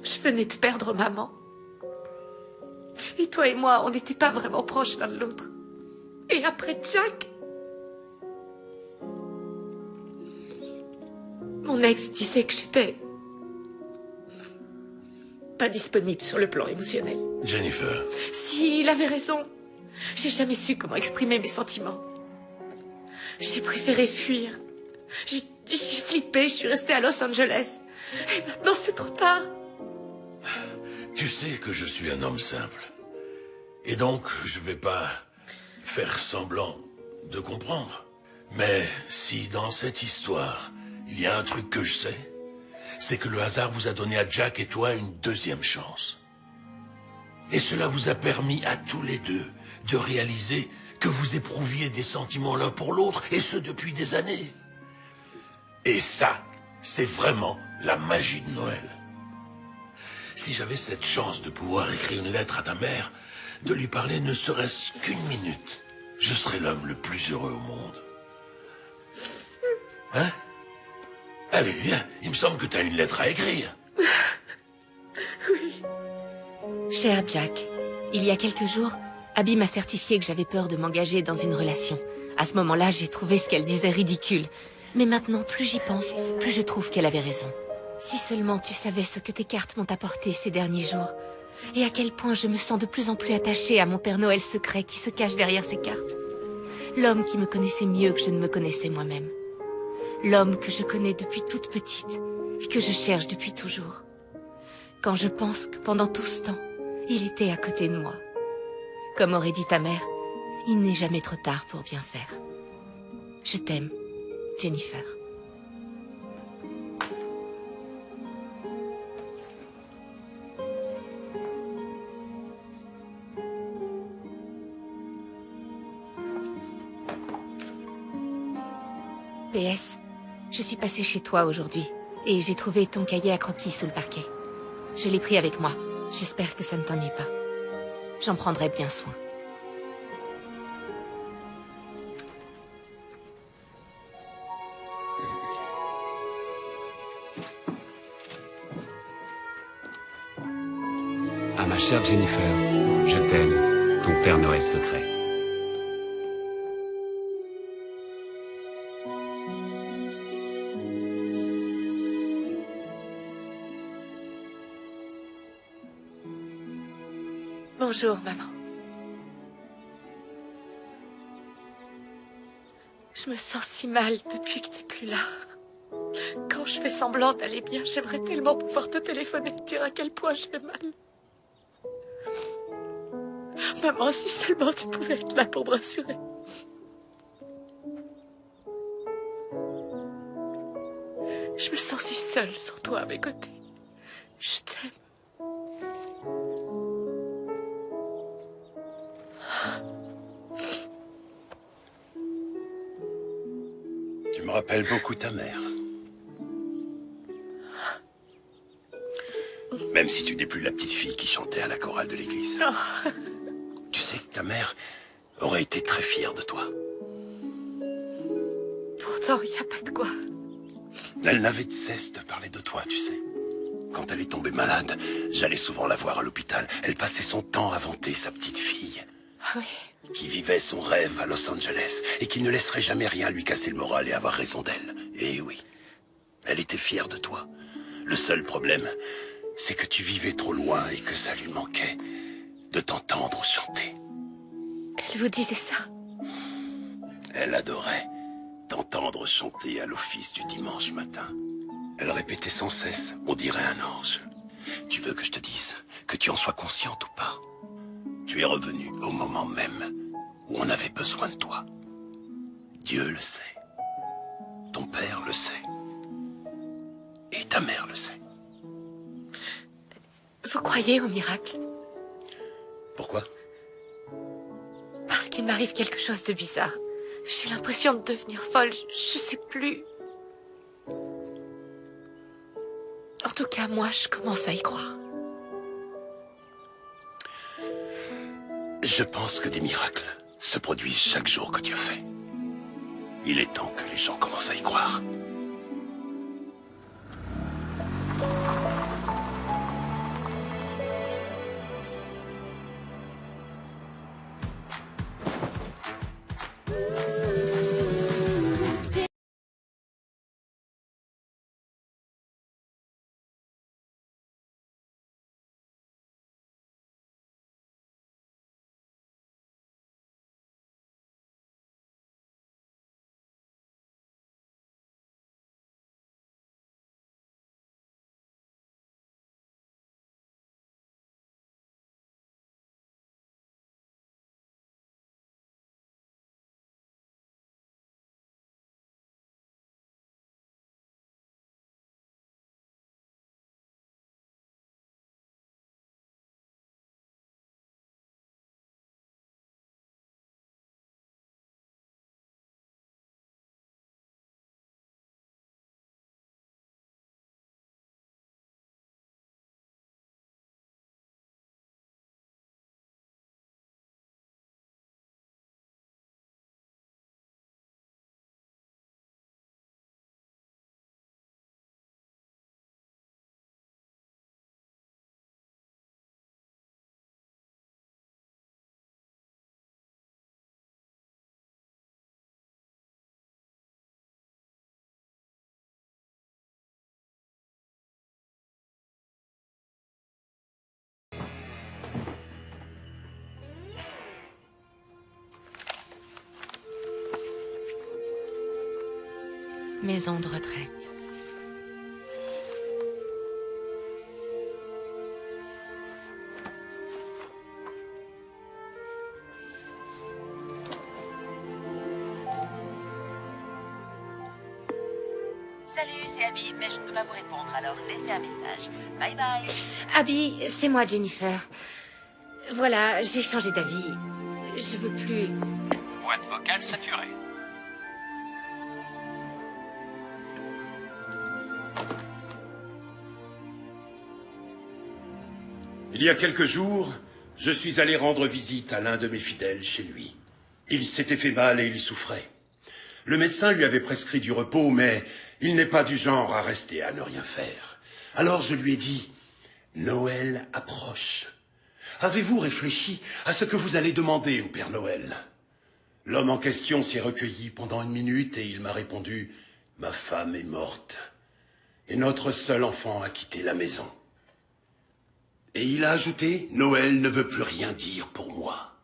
Je venais de perdre maman. Et toi et moi, on n'était pas vraiment proches l'un de l'autre. Et après Jack, Mon ex disait que j'étais pas disponible sur le plan émotionnel. Jennifer, Si, il avait raison. J'ai jamais su comment exprimer mes sentiments. J'ai préféré fuir. J'ai flippé, je suis restée à Los Angeles. Et maintenant, c'est trop tard. tu sais que je suis un homme simple. Et donc, je vais pas faire semblant de comprendre. Mais si dans cette histoire, il y a un truc que je sais, c'est que le hasard vous a donné à Jack et toi une deuxième chance. Et cela vous a permis à tous les deux de réaliser que vous éprouviez des sentiments l'un pour l'autre, et ce depuis des années. Et ça, c'est vraiment la magie de Noël. Si j'avais cette chance de pouvoir écrire une lettre à ta mère, de lui parler ne serait-ce qu'une minute, je serais l'homme le plus heureux au monde. Hein? Allez, viens, il me semble que tu as une lettre à écrire. Oui. Cher Jack, il y a quelques jours, Abby m'a certifié que j'avais peur de m'engager dans une relation. À ce moment-là, j'ai trouvé ce qu'elle disait ridicule. Mais maintenant, plus j'y pense, plus je trouve qu'elle avait raison. Si seulement tu savais ce que tes cartes m'ont apporté ces derniers jours, et à quel point je me sens de plus en plus attachée à mon Père Noël secret qui se cache derrière ces cartes. L'homme qui me connaissait mieux que je ne me connaissais moi-même. L'homme que je connais depuis toute petite et que je cherche depuis toujours. Quand je pense que pendant tout ce temps, il était à côté de moi. Comme aurait dit ta mère, il n'est jamais trop tard pour bien faire. Je t'aime, Jennifer. PS, je suis passée chez toi aujourd'hui et j'ai trouvé ton cahier à croquis sous le parquet. Je l'ai pris avec moi. J'espère que ça ne t'ennuie pas. J'en prendrai bien soin. À ma chère Jennifer, je t'aime, ton Père Noël secret. Bonjour, maman. Je me sens si mal depuis que t'es plus là. Quand je fais semblant d'aller bien, j'aimerais tellement pouvoir te téléphoner et te dire à quel point je vais mal. Maman, si seulement tu pouvais être là pour me rassurer. Je me sens si seule sans toi à mes côtés. Je t'aime. Tu me rappelles beaucoup ta mère. Même si tu n'es plus la petite fille qui chantait à la chorale de l'église. Oh. Tu sais que ta mère aurait été très fière de toi. Pourtant, il n'y a pas de quoi. Elle n'avait de cesse de parler de toi, tu sais. Quand elle est tombée malade, j'allais souvent la voir à l'hôpital. Elle passait son temps à vanter sa petite fille. Ah oui. Qui vivait son rêve à Los Angeles et qui ne laisserait jamais rien lui casser le moral et avoir raison d'elle. Et oui, elle était fière de toi. Le seul problème, c'est que tu vivais trop loin et que ça lui manquait de t'entendre chanter. Elle vous disait ça? Elle adorait t'entendre chanter à l'office du dimanche matin. Elle répétait sans cesse, on dirait un ange. Tu veux que je te dise, que tu en sois consciente ou pas? Tu es revenu au moment même où on avait besoin de toi. Dieu le sait. Ton père le sait. Et ta mère le sait. Vous croyez au miracle? Pourquoi? Parce qu'il m'arrive quelque chose de bizarre. J'ai l'impression de devenir folle. Je sais plus. En tout cas, moi, je commence à y croire. Je pense que des miracles se produisent chaque jour que Dieu fait. Il est temps que les gens commencent à y croire. maison de retraite. Salut, c'est Abby, mais je ne peux pas vous répondre, alors laissez un message. Bye bye. Abby, c'est moi, Jennifer. Voilà, j'ai changé d'avis. Je veux plus... Boîte vocale saturée. Il y a quelques jours, je suis allé rendre visite à l'un de mes fidèles chez lui. Il s'était fait mal et il souffrait. Le médecin lui avait prescrit du repos, mais il n'est pas du genre à rester à ne rien faire. Alors je lui ai dit, Noël approche. Avez-vous réfléchi à ce que vous allez demander au Père Noël? L'homme en question s'est recueilli pendant 1 minute et il m'a répondu, ma femme est morte et notre seul enfant a quitté la maison. Et il a ajouté, Noël ne veut plus rien dire pour moi.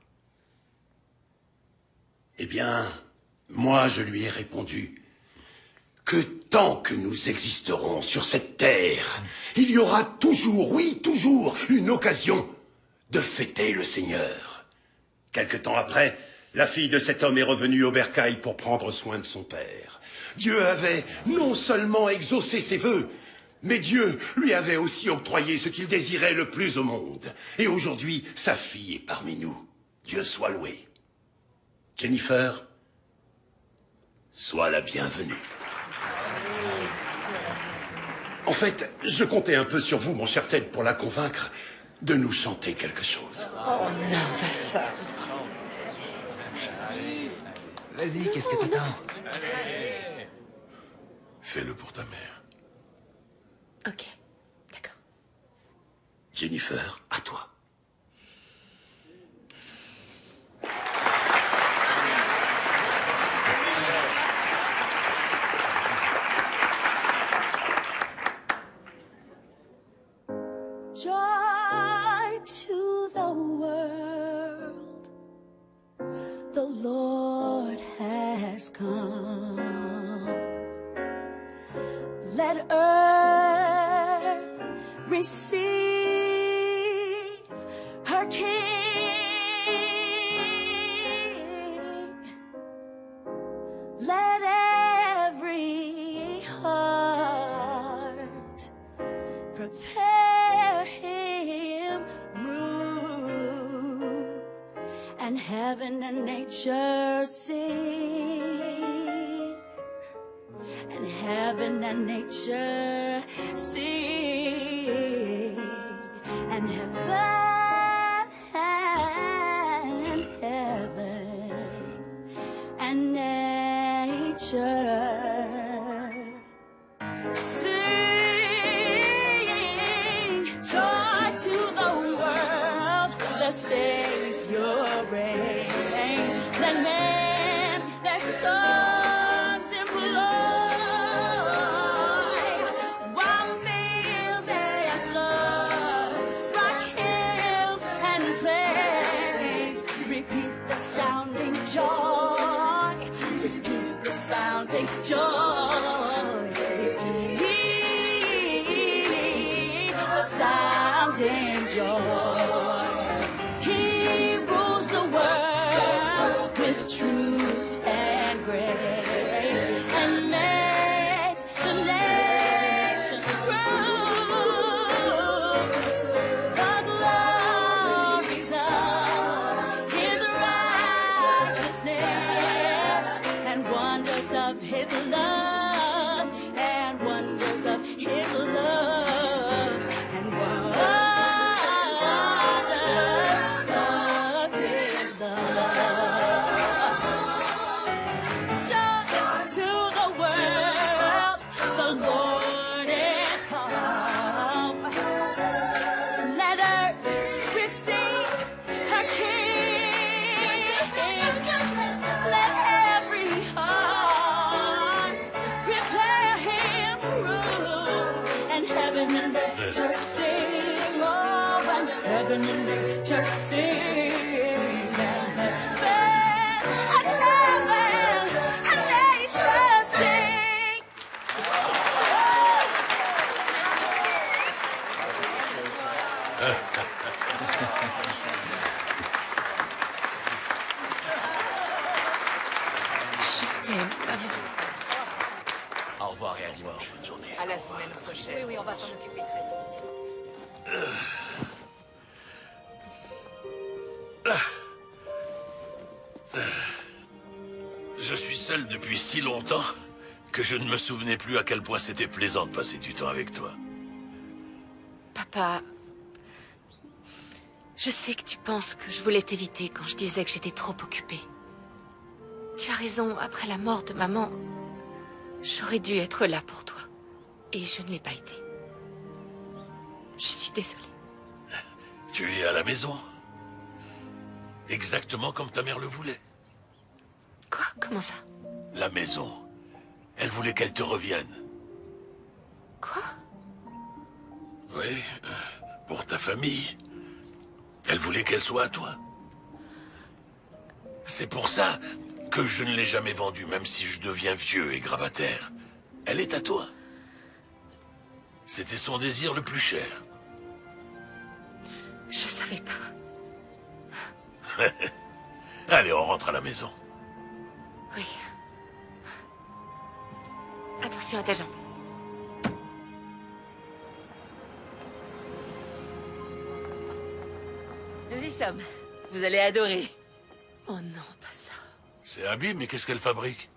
Eh bien, moi je lui ai répondu, que tant que nous existerons sur cette terre, il y aura toujours, oui toujours, une occasion de fêter le Seigneur. Quelque temps après, la fille de cet homme est revenue au bercail pour prendre soin de son père. Dieu avait non seulement exaucé ses vœux, mais Dieu lui avait aussi octroyé ce qu'il désirait le plus au monde. Et aujourd'hui, sa fille est parmi nous. Dieu soit loué. Jennifer, sois la bienvenue. En fait, je comptais un peu sur vous, mon cher Ted, pour la convaincre de nous chanter quelque chose. Oh non, pas ça. Vas-y, qu'est-ce que t'attends? Fais-le pour ta mère. Ok, d'accord. Jennifer, à toi. Joy to the world, the Lord has come. Let earth receive her King. Let every heart prepare him room, and heaven and nature sing, and heaven and nature sing, and heaven and nature sing. Joy to the world, the Savior reigns. Let men their songs employ, while fields and floods, rock hills and plains repeat the sounding joy, repeat the sounding joy, repeat the sounding joy. He rules the world with truth and grace, and makes the nations prove the glories of his righteousness, and wonders of his love, and wonders of his love, and wonders of his love. Joy to the world, the Lord is come. Let earth receive her King. Let every heart prepare him room, and heaven and nature sing. Oh, and heaven and nature sing. And heaven and nature sing. À la semaine prochaine. Oui, on va s'en occuper très vite. Je suis seul depuis si longtemps que je ne me souvenais plus à quel point c'était plaisant de passer du temps avec toi. Papa, je sais que tu penses que je voulais t'éviter quand je disais que j'étais trop occupée. Tu as raison, après la mort de maman, j'aurais dû être là pour toi. Et je ne l'ai pas été. Je suis désolée. Tu es à la maison. Exactement comme ta mère le voulait. Quoi? Comment ça? La maison. Elle voulait qu'elle te revienne. Quoi? Oui, pour ta famille. Elle voulait qu'elle soit à toi. C'est pour ça que je ne l'ai jamais vendue, même si je deviens vieux et grabataire. Elle est à toi. C'était son désir le plus cher. Je savais pas. Allez, on rentre à la maison. Oui. Attention à ta jambe. Nous y sommes. Vous allez adorer. Oh non, pas ça. C'est Abby, mais qu'est-ce qu'elle fabrique?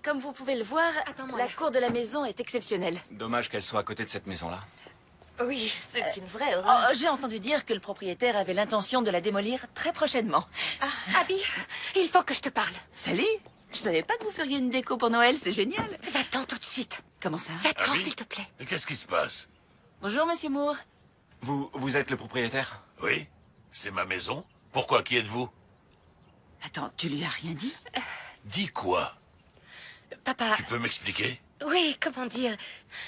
Comme vous pouvez le voir, la cour de la maison est exceptionnelle. Dommage qu'elle soit à côté de cette maison-là. Oui, c'est une vraie horreur. J'ai entendu dire que le propriétaire avait l'intention de la démolir très prochainement. Abby, il faut que je te parle. Sally, je savais pas que vous feriez une déco pour Noël, c'est génial. Va-t'en tout de suite. Comment ça? Va-t'en, Abby s'il te plaît. Mais qu'est-ce qui se passe? Bonjour, monsieur Moore. Vous êtes le propriétaire? Oui, c'est ma maison. Pourquoi, qui êtes-vous? Attends, tu lui as rien dit? Dis quoi? Papa... Tu peux m'expliquer? Oui, comment dire?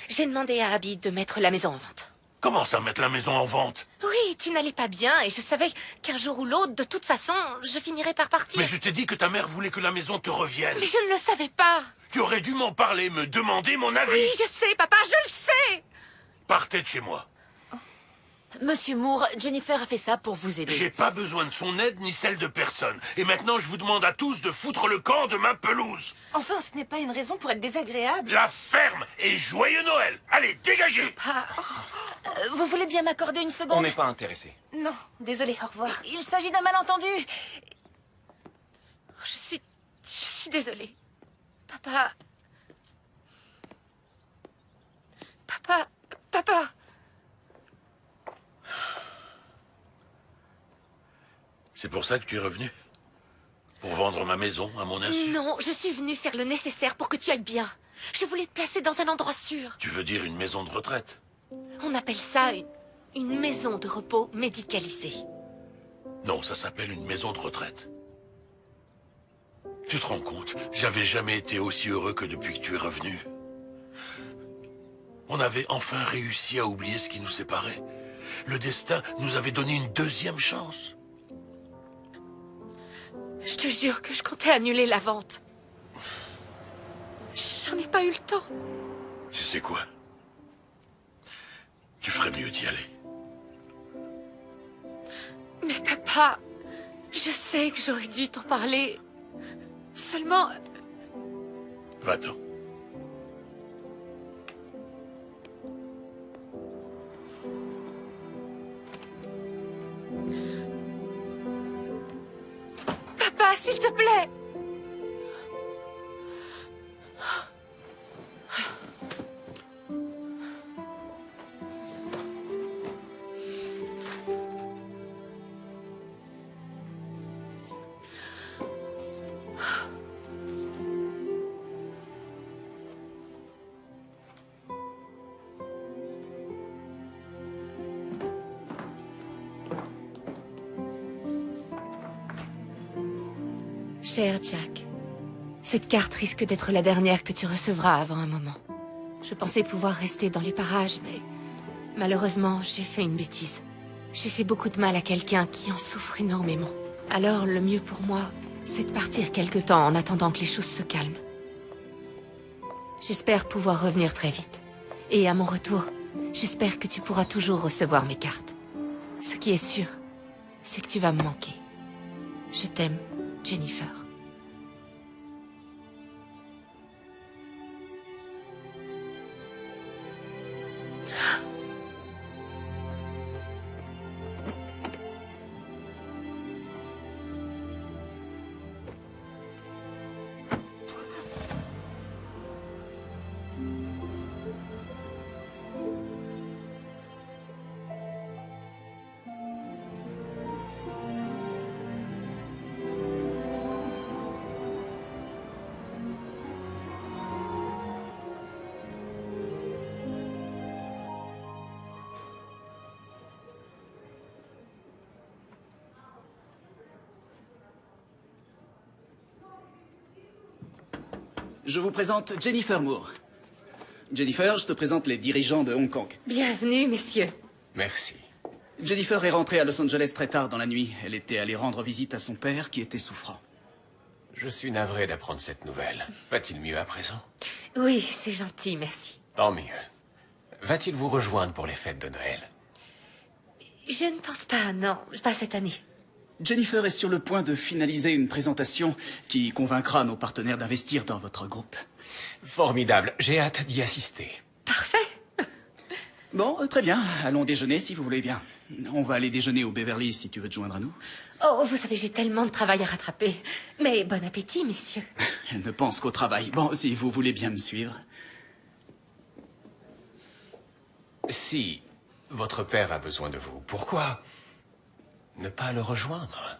J'ai demandé à Abby de mettre la maison en vente. Comment ça, mettre la maison en vente? Oui, tu n'allais pas bien et je savais qu'un jour ou l'autre, de toute façon, je finirais par partir. Mais je t'ai dit que ta mère voulait que la maison te revienne. Mais je ne le savais pas. Tu aurais dû m'en parler, me demander mon avis. Oui, je sais, papa, je le sais. Partez de chez moi. Monsieur Moore, Jennifer a fait ça pour vous aider. J'ai pas besoin de son aide ni celle de personne. Et maintenant, je vous demande à tous de foutre le camp de ma pelouse. Enfin, ce n'est pas une raison pour être désagréable. La ferme et joyeux Noël. Allez, dégagez. Vous voulez bien m'accorder une seconde? On n'est pas intéressé. Non, désolé, au revoir. Il s'agit d'un malentendu. Je suis désolée. Papa... Papa... C'est pour ça que tu es revenu? Pour vendre ma maison à mon insu? Non, je suis venue faire le nécessaire pour que tu ailles bien. Je voulais te placer dans un endroit sûr. Tu veux dire une maison de retraite? On appelle ça une maison de repos médicalisée. Non, ça s'appelle une maison de retraite. Tu te rends compte? J'avais jamais été aussi heureux que depuis que tu es revenu. On avait enfin réussi à oublier ce qui nous séparait. Le destin nous avait donné une deuxième chance. Je te jure que je comptais annuler la vente. J'en ai pas eu le temps. Tu sais quoi? Tu ferais mieux d'y aller. Mais papa, je sais que j'aurais dû t'en parler. Seulement... Va-t'en. Papa, s'il te plaît. Cher Jack, cette carte risque d'être la dernière que tu recevras avant un moment. Je pensais pouvoir rester dans les parages, mais malheureusement, j'ai fait une bêtise. J'ai fait beaucoup de mal à quelqu'un qui en souffre énormément. Alors, le mieux pour moi, c'est de partir quelque temps en attendant que les choses se calment. J'espère pouvoir revenir très vite. Et à mon retour, j'espère que tu pourras toujours recevoir mes cartes. Ce qui est sûr, c'est que tu vas me manquer. Je t'aime, Jennifer. Je vous présente Jennifer Moore. Jennifer, je te présente les dirigeants de Hong Kong. Bienvenue, messieurs. Merci. Jennifer est rentrée à Los Angeles très tard dans la nuit. Elle était allée rendre visite à son père qui était souffrant. Je suis navré d'apprendre cette nouvelle. Va-t-il mieux à présent? Oui, c'est gentil, merci. Tant mieux. Va-t-il vous rejoindre pour les fêtes de Noël? Je ne pense pas, non, pas cette année. Jennifer est sur le point de finaliser une présentation qui convaincra nos partenaires d'investir dans votre groupe. Formidable, j'ai hâte d'y assister. Parfait. Bon, très bien. Allons déjeuner si vous voulez bien. On va aller déjeuner au Beverly si tu veux te joindre à nous. Oh, vous savez, j'ai tellement de travail à rattraper. Mais bon appétit, messieurs. Elle ne pense qu'au travail. Bon, si vous voulez bien me suivre. Si votre père a besoin de vous, pourquoi ne pas le rejoindre?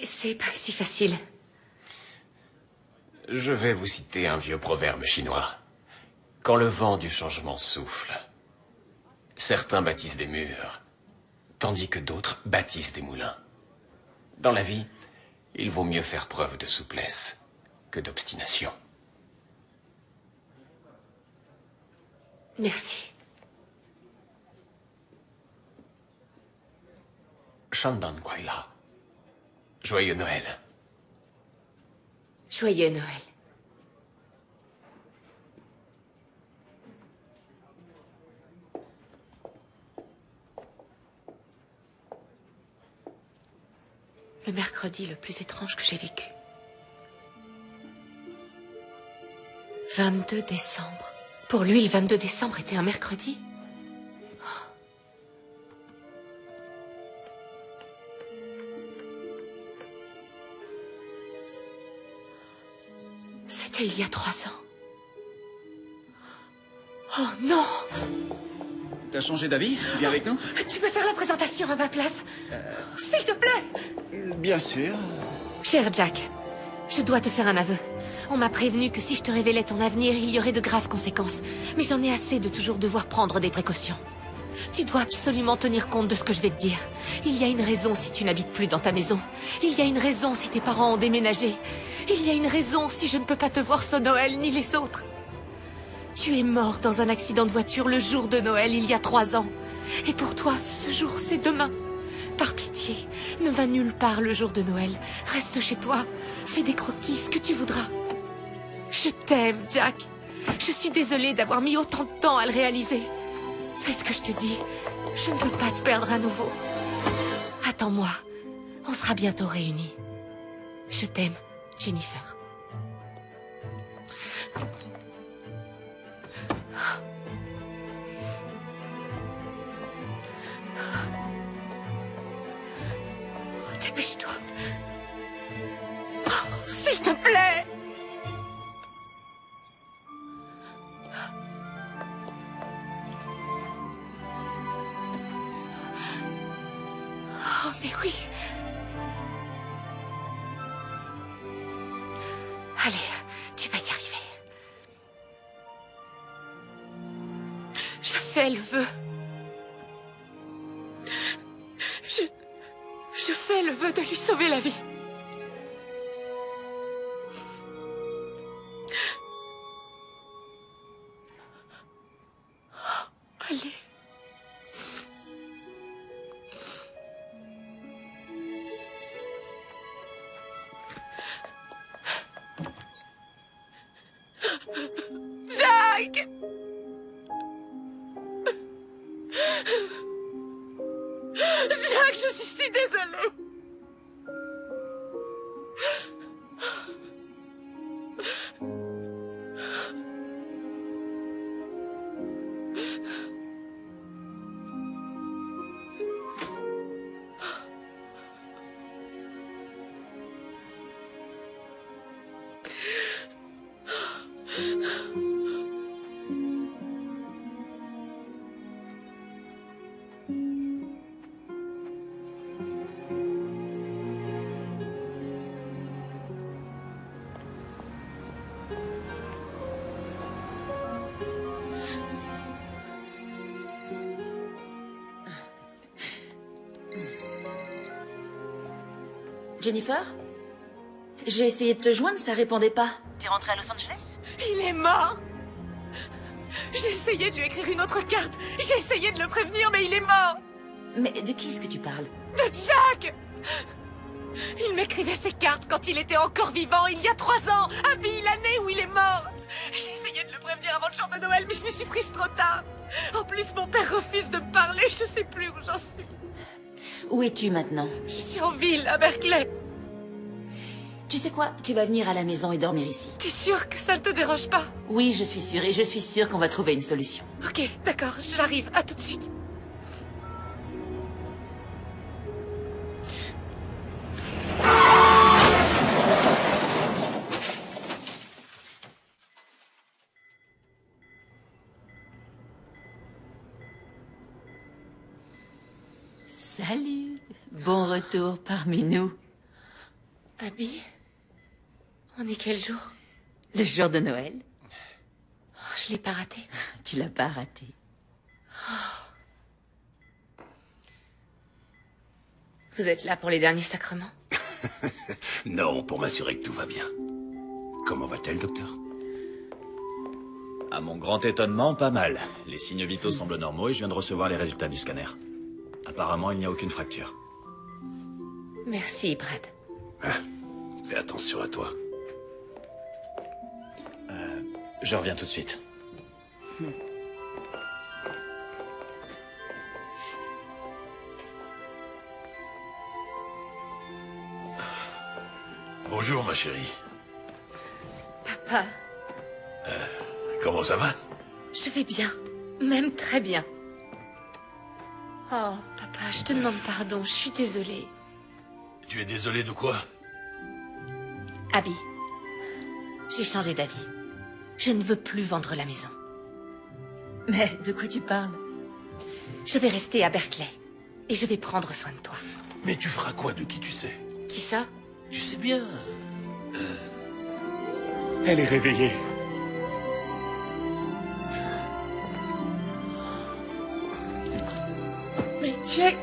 C'est pas si facile. Je vais vous citer un vieux proverbe chinois. Quand le vent du changement souffle, certains bâtissent des murs, tandis que d'autres bâtissent des moulins. Dans la vie, il vaut mieux faire preuve de souplesse que d'obstination. Merci. Shandan Kwaila. Joyeux Noël. Joyeux Noël. Le mercredi le plus étrange que j'ai vécu. 22 décembre. Pour lui, le 22 décembre était un mercredi. C'était il y a 3 ans. Oh non! T'as changé d'avis? Viens avec nous? Tu peux faire la présentation à ma place? S'il te plaît! Bien sûr. Cher Jack, je dois te faire un aveu. On m'a prévenu que si je te révélais ton avenir, il y aurait de graves conséquences. Mais j'en ai assez de toujours devoir prendre des précautions. Tu dois absolument tenir compte de ce que je vais te dire. Il y a une raison si tu n'habites plus dans ta maison. Il y a une raison si tes parents ont déménagé. Il y a une raison si je ne peux pas te voir ce Noël ni les autres. Tu es mort dans un accident de voiture le jour de Noël il y a 3 ans. Et pour toi, ce jour, c'est demain. Par pitié, ne va nulle part le jour de Noël. Reste chez toi. Fais des croquis, ce que tu voudras. Je t'aime, Jack. Je suis désolée d'avoir mis autant de temps à le réaliser. Fais ce que je te dis. Je ne veux pas te perdre à nouveau. Attends-moi. On sera bientôt réunis. Je t'aime, Jennifer. Dépêche-toi. Oh, s'il te plaît. Oh, mais oui. Allez, tu vas y arriver. Je fais le vœu. Je fais le vœu de lui sauver la vie. Allez. Jack! Jack, je suis si désolée. Jennifer? J'ai essayé de te joindre, ça répondait pas. T'es rentré à Los Angeles? Il est mort. J'ai essayé de lui écrire une autre carte. J'ai essayé de le prévenir, mais il est mort. Mais de qui est-ce que tu parles? De Jack. Il m'écrivait ses cartes quand il était encore vivant, il y a 3 ans. Abby, l'année où il est mort. J'ai essayé de le prévenir avant le jour de Noël, mais je m'y suis prise trop tard. En plus, mon père refuse de me parler, je sais plus où j'en suis. Où es-tu maintenant? Je suis en ville, à Berkeley. Tu sais quoi? Tu vas venir à la maison et dormir ici. T'es sûre que ça ne te dérange pas? Oui, je suis sûre, et je suis sûre qu'on va trouver une solution. Ok, d'accord, j'arrive, à tout de suite. Salut! Bon retour parmi nous. Abby? On est quel jour? Le jour de Noël. Oh, je l'ai pas raté. Tu l'as pas raté. Oh. Vous êtes là pour les derniers sacrements? Non, pour m'assurer que tout va bien. Comment va-t-elle, docteur? À mon grand étonnement, pas mal. Les signes vitaux semblent normaux et je viens de recevoir les résultats du scanner. Apparemment, il n'y a aucune fracture. Merci, Brad. Ah, fais attention à toi. Je reviens tout de suite. Bonjour, ma chérie. Papa, Comment ça va? je vais bien. Même très bien. Oh, papa, je te demande pardon, je suis désolée. Tu es désolé de quoi? Abby, j'ai changé d'avis. Je ne veux plus vendre la maison. Mais de quoi tu parles? Je vais rester à Berkeley. Et je vais prendre soin de toi. Mais tu feras quoi de qui tu sais? Qui ça? Tu sais bien. Elle est réveillée. Mais tu es...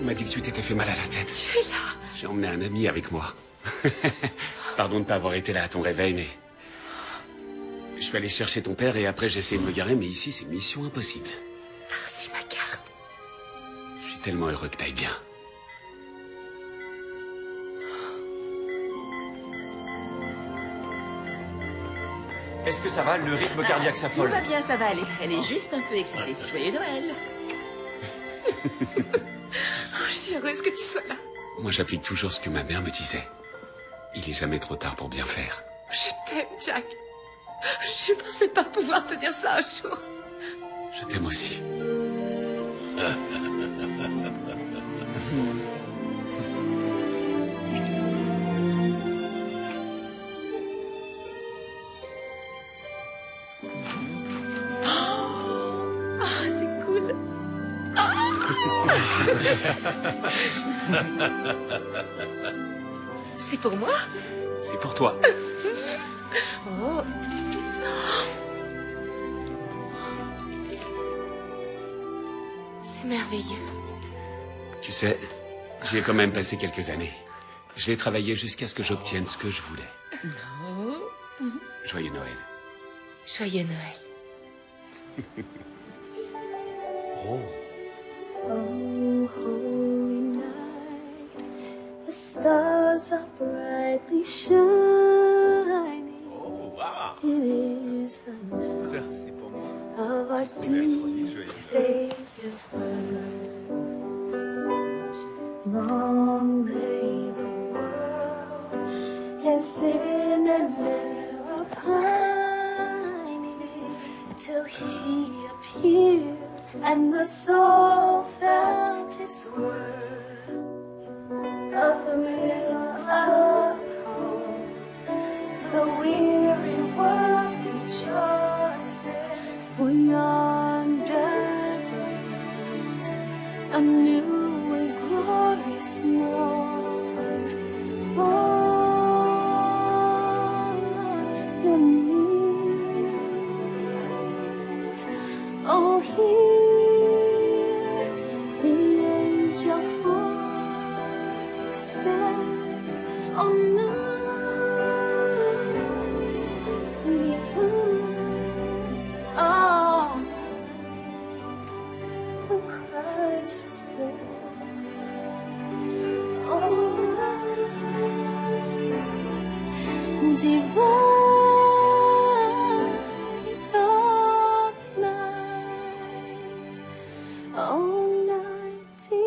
On m'a dit que tu t'étais fait mal à la tête. Tu es là. J'ai emmené un ami avec moi. Pardon de ne pas avoir été là à ton réveil, mais... Je suis allé chercher ton père et après j'ai essayé de me garer, mais ici c'est mission impossible. T'as reçu ma carte. Je suis tellement heureux que t'ailles bien. Est-ce que ça va? Le rythme cardiaque Tout s'affole. va bien, ça va aller. Elle est juste un peu excitée. Joyeux Noël. Oh, je suis heureuse que tu sois là. Moi j'applique toujours ce que ma mère me disait. Il est jamais trop tard pour bien faire. Je t'aime, Jack. Je pensais pas pouvoir te dire ça un jour. Je t'aime aussi. Ah, c'est cool. C'est pour moi? C'est pour toi. Oh. C'est merveilleux. Tu sais, j'y ai quand même passé quelques années. J'ai travaillé jusqu'à ce que j'obtienne ce que je voulais. Non. Joyeux Noël. Joyeux Noël. Oh. Oh, holy night, the stars are brightly shining. It is the night of our dear Savior's birth. Long lay the world in sin and error pining till He appeared and the soul felt its worth. A thrill of hope, the weary world rejoices, for yonder breaks a new and glorious morn. Fall on your knees, oh, hear the angel voices, oh, night. divine all night, all night divine.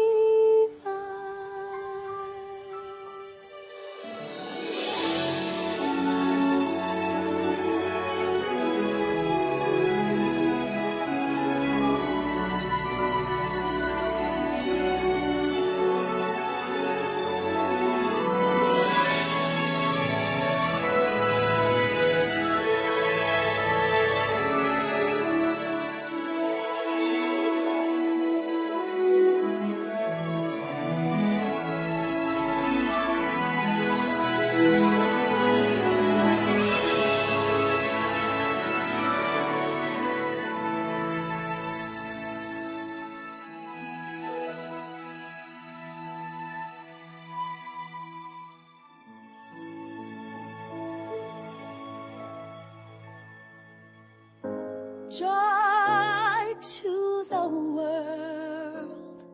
Joy to the world,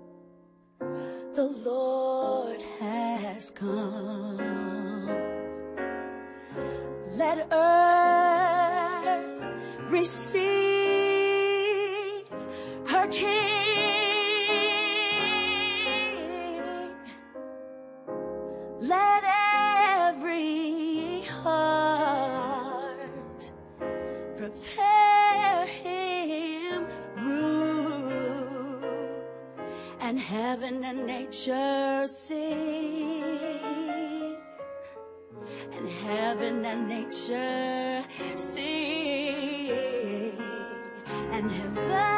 the Lord has come. Let earth receive her King. Let every heart prepare him room, and heaven and nature sing, and heaven and nature sing, and heaven